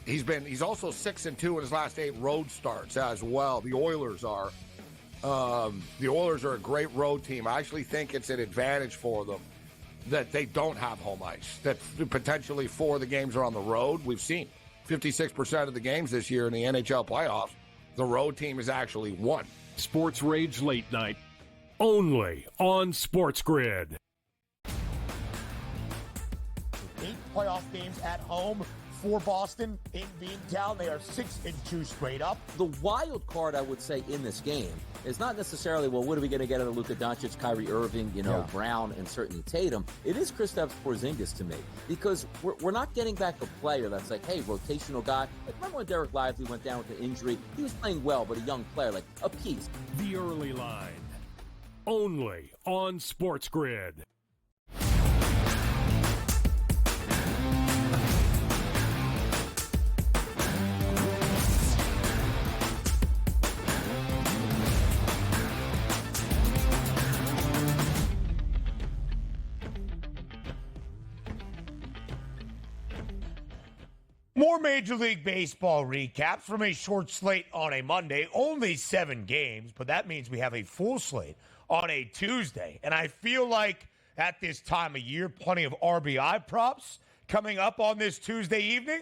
He's also 6-2 in his last 8 road starts as well. The Oilers are a great road team. I actually think it's an advantage for them that they don't have home ice. That potentially 4 of the games are on the road. We've seen 56% of the games this year in the NHL playoffs, the road team has actually won. Sports Rage Late Night, only on SportsGrid. 8 playoff games at home for Boston in Beantown. They are 6-2 straight up. The wild card, I would say, in this game is not necessarily, well, what are we going to get out of Luka Doncic, Kyrie Irving, Brown, and certainly Tatum. It is Kristaps Porzingis to me, because we're not getting back a player that's like, hey, rotational guy. Like, remember when Derek Lively went down with an injury? He was playing well, but a young player, like a piece. The early line, only on SportsGrid. More Major League Baseball recaps from a short slate on a Monday. Only 7 games, but that means we have a full slate on a Tuesday. And I feel like at this time of year, plenty of RBI props coming up on this Tuesday evening.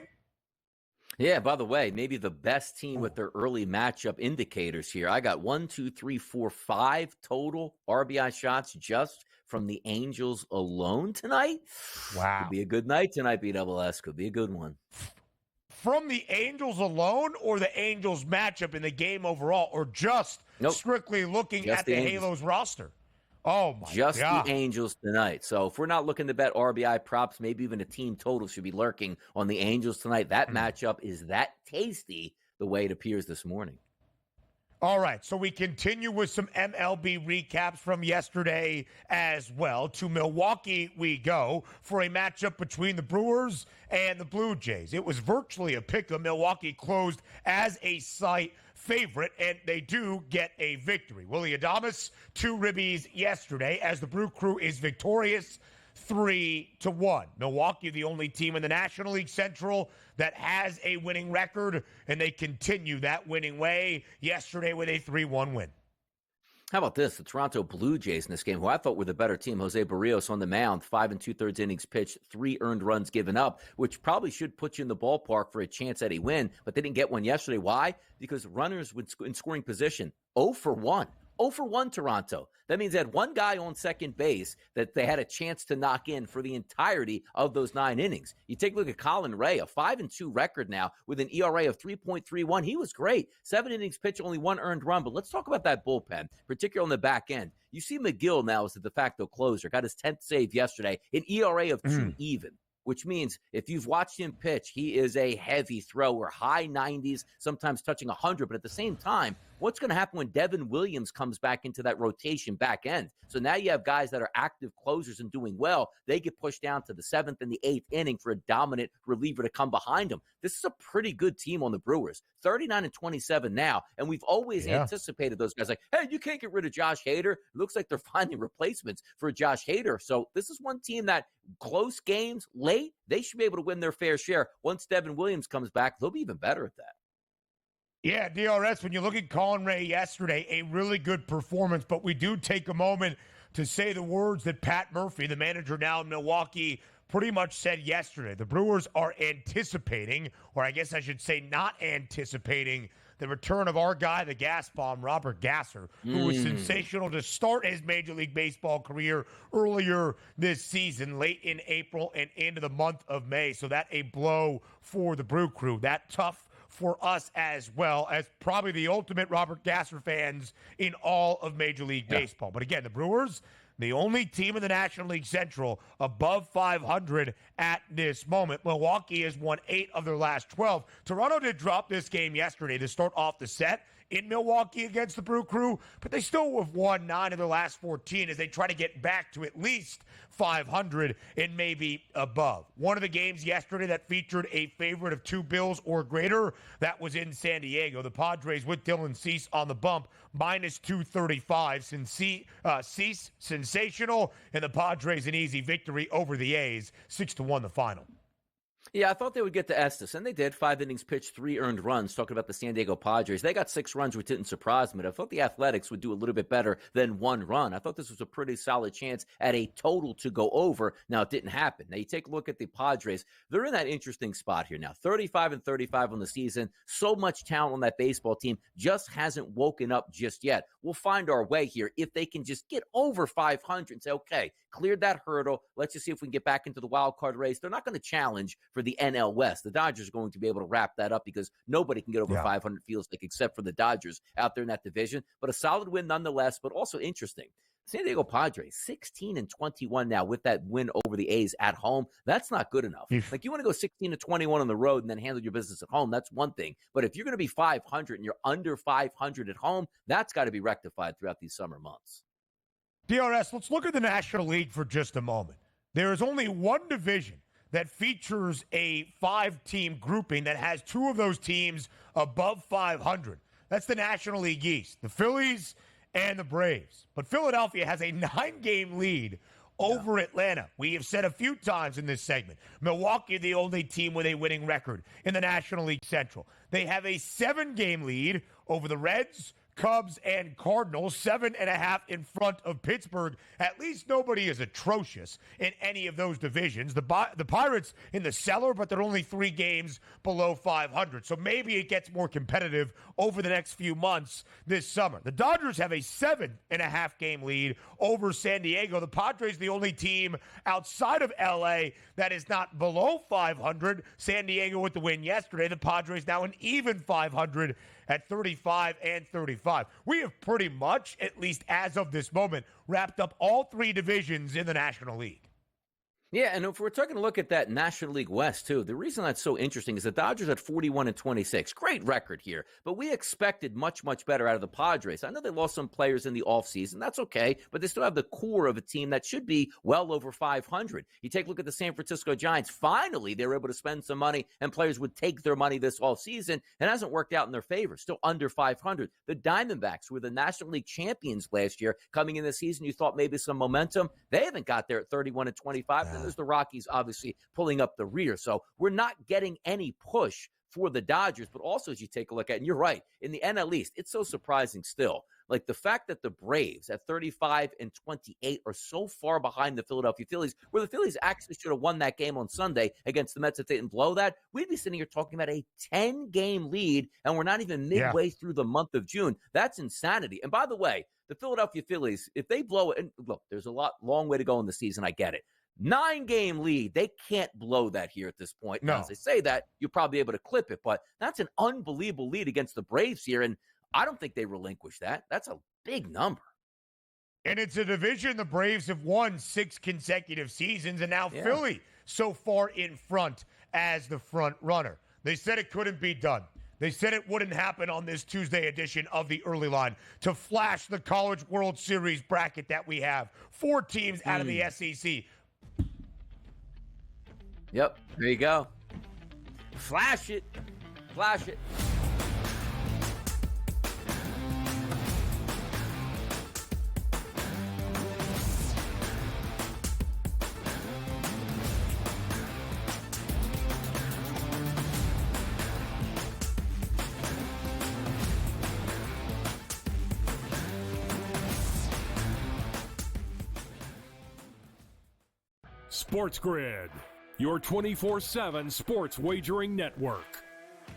Yeah, by the way, maybe the best team with their early matchup indicators here. I got 1, 2, 3, 4, 5 total RBI shots just from the Angels alone tonight. Wow. Could be a good night tonight, BSS. Could be a good one. From the Angels alone, or the Angels matchup in the game overall, or just strictly looking just at the Halos roster? Oh, my Just God. the Angels tonight. So if we're not looking to bet RBI props, maybe even a team total should be lurking on the Angels tonight. That matchup is that tasty the way it appears this morning. All right, so we continue with some MLB recaps from yesterday as well. To Milwaukee we go for a matchup between the Brewers and the Blue Jays. It was virtually a pick-em. Milwaukee closed as a slight favorite, and they do get a victory. Willy Adames, 2 ribbies yesterday as the Brew Crew is victorious 3-1. Milwaukee, the only team in the National League Central that has a winning record, and they continue that winning way yesterday with a 3-1 win. How about this? The Toronto Blue Jays in this game, who I thought were the better team. Jose Barrios on the mound, 5 2/3 innings pitched, 3 earned runs given up, which probably should put you in the ballpark for a chance at a win, but they didn't get one yesterday. Why? Because runners in scoring position, 0 for 1. 0 for 1 Toronto. That means they had one guy on second base that they had a chance to knock in for the entirety of those 9 innings. You take a look at Colin Ray, a 5-2 record now with an ERA of 3.31. He was great. 7 innings pitched, only 1 earned run. But let's talk about that bullpen, particularly on the back end. You see McGill now as the de facto closer. Got his 10th save yesterday, an ERA of 2 even. Which means if you've watched him pitch, he is a heavy thrower, high 90s, sometimes touching 100. But at the same time, what's going to happen when Devin Williams comes back into that rotation back end? So now you have guys that are active closers and doing well. They get pushed down to the 7th and the 8th inning for a dominant reliever to come behind them. This is a pretty good team on the Brewers, 39-27 now. And we've always anticipated those guys like, hey, you can't get rid of Josh Hader. It looks like they're finding replacements for Josh Hader. So this is one team that close games late, they should be able to win their fair share. Once Devin Williams comes back, they'll be even better at that. Yeah, DRS, when you look at Colin Ray yesterday, a really good performance, but we do take a moment to say the words that Pat Murphy, the manager now in Milwaukee, pretty much said yesterday. The Brewers are anticipating, or I guess I should say not anticipating, the return of our guy, the gas bomb, Robert Gasser, who was sensational to start his Major League Baseball career earlier this season, late in April and into the month of May. So that a blow for the Brew Crew. That tough for us as well, as probably the ultimate Robert Gasser fans in all of Major League Baseball. But again, the Brewers, the only team in the National League Central above 500 at this moment. Milwaukee has won 8 of their last 12. Toronto did drop this game yesterday to start off the set in Milwaukee against the Brew Crew, but they still have won 9 of their last 14 as they try to get back to at least 500 and maybe above. One of the games yesterday that featured a favorite of 2 Bills or greater, that was in San Diego. The Padres with Dylan Cease on the bump, minus 235. Cease, sensational, and the Padres an easy victory over the A's, 6-1 the final. Yeah, I thought they would get to Estes, and they did. 5 innings pitched, 3 earned runs. Talking about the San Diego Padres, they got 6 runs, which didn't surprise me. I thought the Athletics would do a little bit better than 1 run. I thought this was a pretty solid chance at a total to go over. Now, it didn't happen. Now, you take a look at the Padres. They're in that interesting spot here now. 35-35 on the season. So much talent on that baseball team, just hasn't woken up just yet. We'll find our way here if they can just get over 500 and say, okay, cleared that hurdle. Let's just see if we can get back into the wild card race. They're not going to challenge for the NL West. The Dodgers are going to be able to wrap that up because nobody can get over 500, feels like, except for the Dodgers out there in that division. But a solid win nonetheless, but also interesting. San Diego Padres, 16-21 now with that win over the A's at home. That's not good enough. Like, you want to go 16-21 on the road and then handle your business at home. That's one thing. But if you're going to be 500 and you're under 500 at home, that's got to be rectified throughout these summer months. DRS, let's look at the National League for just a moment. There is only one division that features a 5-team grouping that has 2 of those teams above 500. That's the National League East, the Phillies and the Braves. But Philadelphia has a 9-game lead over Atlanta. We have said a few times in this segment, Milwaukee, the only team with a winning record in the National League Central. They have a 7-game lead over the Reds, Cubs, and Cardinals, 7.5 in front of Pittsburgh. At least nobody is atrocious in any of those divisions. The Pirates in the cellar, but they're only 3 games below 500. So maybe it gets more competitive over the next few months this summer. The Dodgers have a 7.5 game lead over San Diego. The Padres, the only team outside of LA that is not below 500. San Diego with the win yesterday. The Padres now an even 500 at 35 and 35. We have pretty much, at least as of this moment, wrapped up all 3 divisions in the National League. Yeah, and if we're taking a look at that National League West, too, the reason that's so interesting is the Dodgers at 41-26. Great record here, but we expected much, much better out of the Padres. I know they lost some players in the offseason. That's okay, but they still have the core of a team that should be well over 500. You take a look at the San Francisco Giants. Finally, they were able to spend some money, and players would take their money this offseason. It hasn't worked out in their favor, still under 500. The Diamondbacks were the National League champions last year. Coming in this season, you thought maybe some momentum. They haven't got there at 31-25. And there's the Rockies obviously pulling up the rear. So we're not getting any push for the Dodgers, but also as you take a look at, and you're right, in the NL East, it's so surprising still. Like the fact that the Braves at 35-28 are so far behind the Philadelphia Phillies, where the Phillies actually should have won that game on Sunday against the Mets if they didn't blow that. We'd be sitting here talking about a 10-game lead, and we're not even midway through the month of June. That's insanity. And by the way, the Philadelphia Phillies, if they blow it, and look, there's a long way to go in the season, I get it. 9-game lead. They can't blow that here at this point. No. Now, as they say that, you'll probably be able to clip it, but that's an unbelievable lead against the Braves here, and I don't think they relinquish that. That's a big number. And it's a division the Braves have won 6 consecutive seasons, and now Philly so far in front as the front runner. They said it couldn't be done. They said it wouldn't happen on this Tuesday edition of the Early Line to flash the College World Series bracket that we have. 4 teams out of the SEC. Yep, there you go. Flash it. Flash it. SportsGrid, your 24/7 sports wagering network.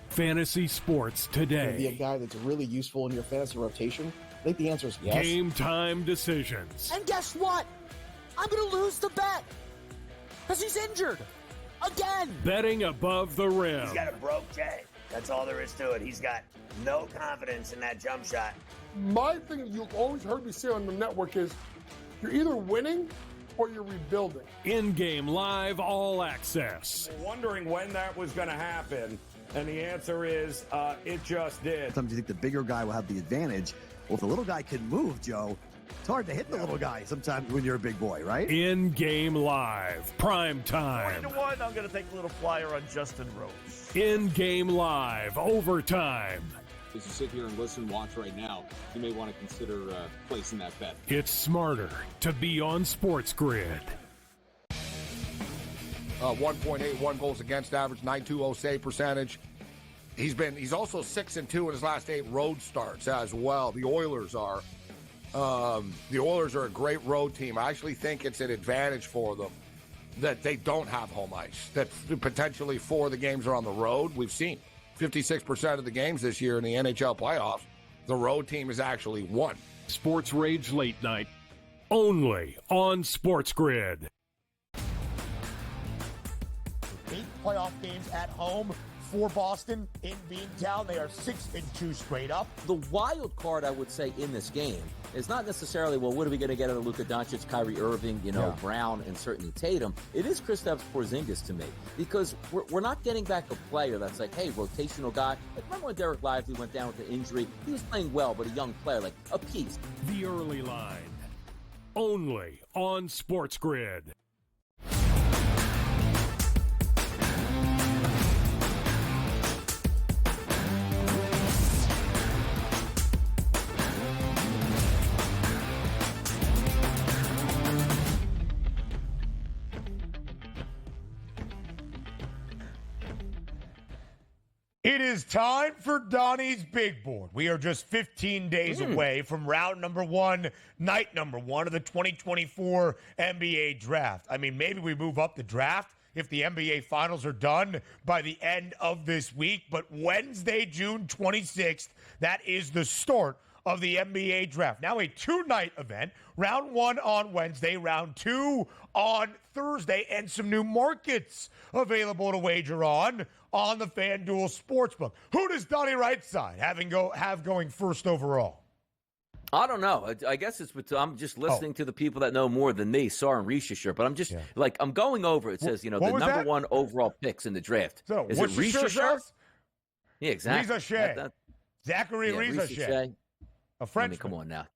Fantasy sports today. Be a guy that's really useful in your fantasy rotation? I think the answer is yes. Game time decisions. And guess what? I'm going to lose the bet because he's injured again. Betting above the rim. He's got a broke J. That's all there is to it. He's got no confidence in that jump shot. My thing you've always heard me say on the network is you're either winning or you're rebuilding. In-game live all access. Wondering when that was going to happen, and the answer is it just did. Sometimes you think the bigger guy will have the advantage. Well, if the little guy can move, Joe, it's hard to hit the little guy sometimes when you're a big boy, right? In-game live, prime time. 40-1, I'm going to take a little flyer on Justin Rose. In-game live, overtime. As you sit here and listen, watch right now, you may want to consider placing that bet. It's smarter to be on SportsGrid. 1.81 goals against average, 9.20 save percentage. He's also 6-2 in his last 8 road starts as well. The Oilers are a great road team. I actually think it's an advantage for them that they don't have home ice. That potentially 4 of the games are on the road. We've seen 56% of the games this year in the NHL playoffs, the road team has actually won. Sports Rage Late Night, only on SportsGrid. 8 playoff games at home for Boston in Beantown. They are 6-2 straight up. The wild card, I would say, in this game is not necessarily, well, what are we going to get out of Luka Doncic, Kyrie Irving, Brown, and certainly Tatum. It is Kristaps Porzingis to me, because we're not getting back a player that's like, hey, rotational guy. Like, remember when Derek Lively went down with an injury? He was playing well, but a young player, like a piece. The Early Line, only on SportsGrid. It is time for Donnie's Big Board. We are just 15 days away from round number 1, night number 1 of the 2024 NBA draft. I mean, maybe we move up the draft if the NBA finals are done by the end of this week. But Wednesday, June 26th, that is the start of the NBA draft. Now a 2-night event. Round 1 on Wednesday, round 2 on Thursday, and some new markets available to wager on the FanDuel Sportsbook. Who does Donnie Rightside have going first overall? I don't know. I guess it's I'm just listening to the people that know more than me, Sar and Rishashir, but I'm just I'm going over. It says, the number that? 1 overall picks in the draft. So, is it Rishashir? Yeah, exactly. Rishashir. Zachary Rishashir. A Frenchman. Come on now.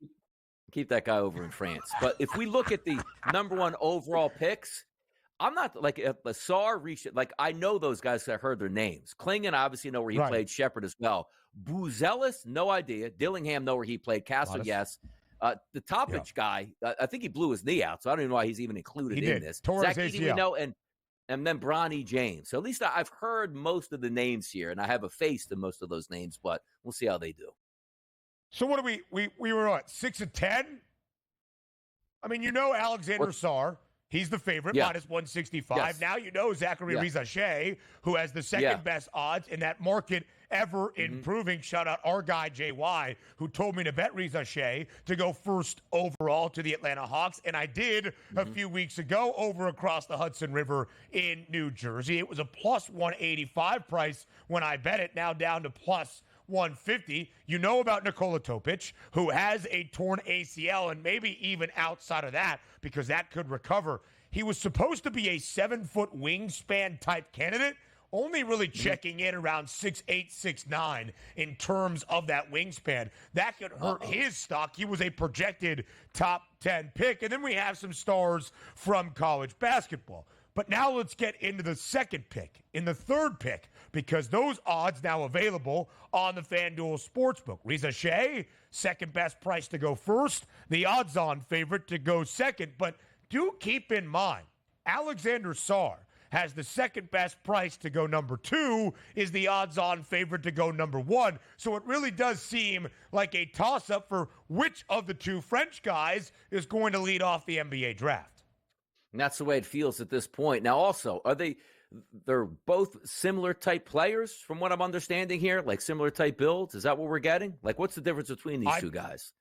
Keep that guy over in France. But if we look at the number 1 overall picks, I'm not like a Sar, I know those guys. I heard their names. Klingon, obviously know where he played. Shepard as well. Buzelis, no idea. Dillingham, know where he played. Castle, yes. The Topic guy, I think he blew his knee out, so I don't even know why he's even included in this. Zach Edey, we know, and then Bronny James. So at least I've heard most of the names here, and I have a face to most of those names, but we'll see how they do. So what do we were what, 6 of 10? I mean, Alexander Sar. He's the favorite, minus 165. Yes. Now Zachary Rishashir, who has the second best odds in that market ever improving. Shout out our guy, JY, who told me to bet Rishashir to go first overall to the Atlanta Hawks. And I did a few weeks ago over across the Hudson River in New Jersey. It was a plus 185 price when I bet it, now down to plus 150. You know about Nikola Topic, who has a torn ACL, and maybe even outside of that, because that could recover. He was supposed to be a 7-foot wingspan type candidate, only really checking in around 6'8", 6'9" in terms of that wingspan. That could hurt his stock. He was a projected top 10 pick. And then we have some stars from college basketball. But now let's get into the second pick, in the third pick, because those odds now available on the FanDuel Sportsbook. Rishashir, second best price to go first, the odds-on favorite to go second. But do keep in mind, Alexander Sar has the second best price to go number 2, is the odds-on favorite to go number 1. So it really does seem like a toss-up for which of the two French guys is going to lead off the NBA draft. And that's the way it feels at this point. Now, also, they're both similar type players from what I'm understanding here, like similar type builds? Is that what we're getting? Like, what's the difference between these two guys?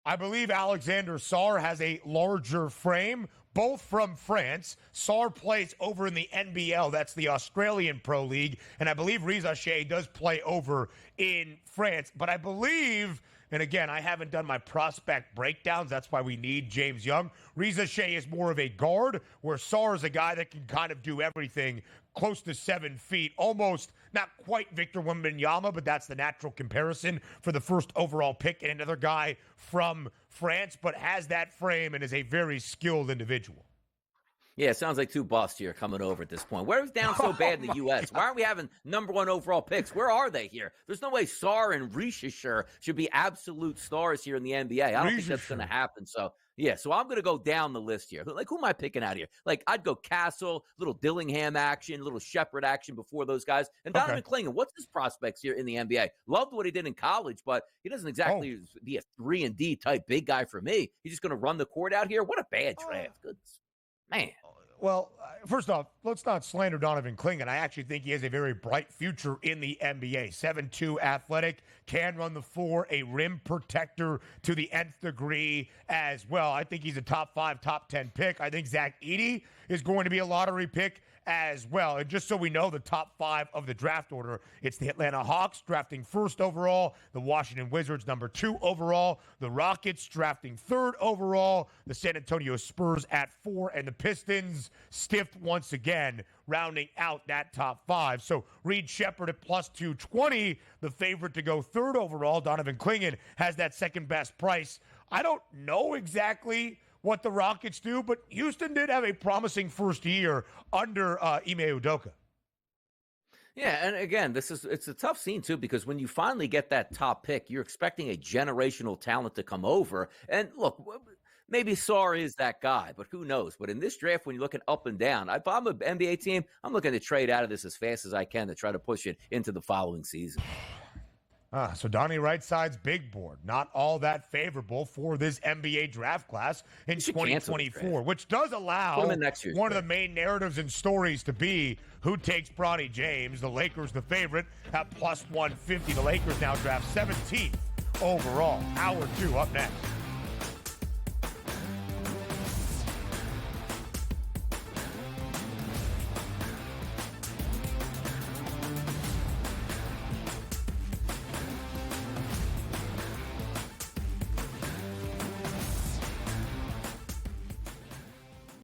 I believe Alexander Sar has a larger frame, both from France. Sar plays over in the NBL, that's the Australian Pro League, and I believe Rishashir does play over in France. But I believe, and again, I haven't done my prospect breakdowns. That's why we need James Young. Rishashir is more of a guard, where Sar is a guy that can kind of do everything, close to 7 feet, almost not quite Victor Wembanyama, but that's the natural comparison for the first overall pick, and another guy from France, but has that frame and is a very skilled individual. Yeah, it sounds like two busts here coming over at this point. Where is down so bad in the U.S.? Why aren't we having number 1 overall picks? Where are they here? There's no way Sar and Rishashir should be absolute stars here in the NBA. I don't think that's going to happen. So I'm going to go down the list here. Like, who am I picking out here? Like, I'd go Castle, little Dillingham action, little Shepard action before those guys. And Donovan Klingon, what's his prospects here in the NBA? Loved what he did in college, but he doesn't exactly be a 3-and-D type big guy for me. He's just going to run the court out here. What a bad draft. Goodness. Man. Well, first off, let's not slander Donovan Klingon. I actually think he has a very bright future in the NBA. 7'2", athletic, can run the floor, a rim protector to the nth degree as well. I think he's a top 5, top 10 pick. I think Zach Edey is going to be a lottery pick as well. And just so we know the top 5 of the draft order, it's the Atlanta Hawks drafting first overall, the Washington Wizards number 2 overall, the Rockets drafting 3rd overall, the San Antonio Spurs at 4, and the Pistons stiffed once again, rounding out that top 5. So Reed Shepard at plus 220, the favorite to go 3rd overall. Donovan Klingon has that second best price. I don't know exactly what the Rockets do, but Houston did have a promising first year under Ime Udoka. Yeah, and again, it's a tough scene, too, because when you finally get that top pick, you're expecting a generational talent to come over. And look, Maybe Sarr is that guy, but who knows? But in this draft, when you're looking up and down, if I'm an NBA team, I'm looking to trade out of this as fast as I can to try to push it into the following season. So Donnie Right-Side's big board, not all that favorable for this NBA draft class in 2024, which does allow one of the main narratives and stories to be who takes Bronny James, the Lakers the favorite, at plus 150. The Lakers now draft 17th overall. Hour 2 up next.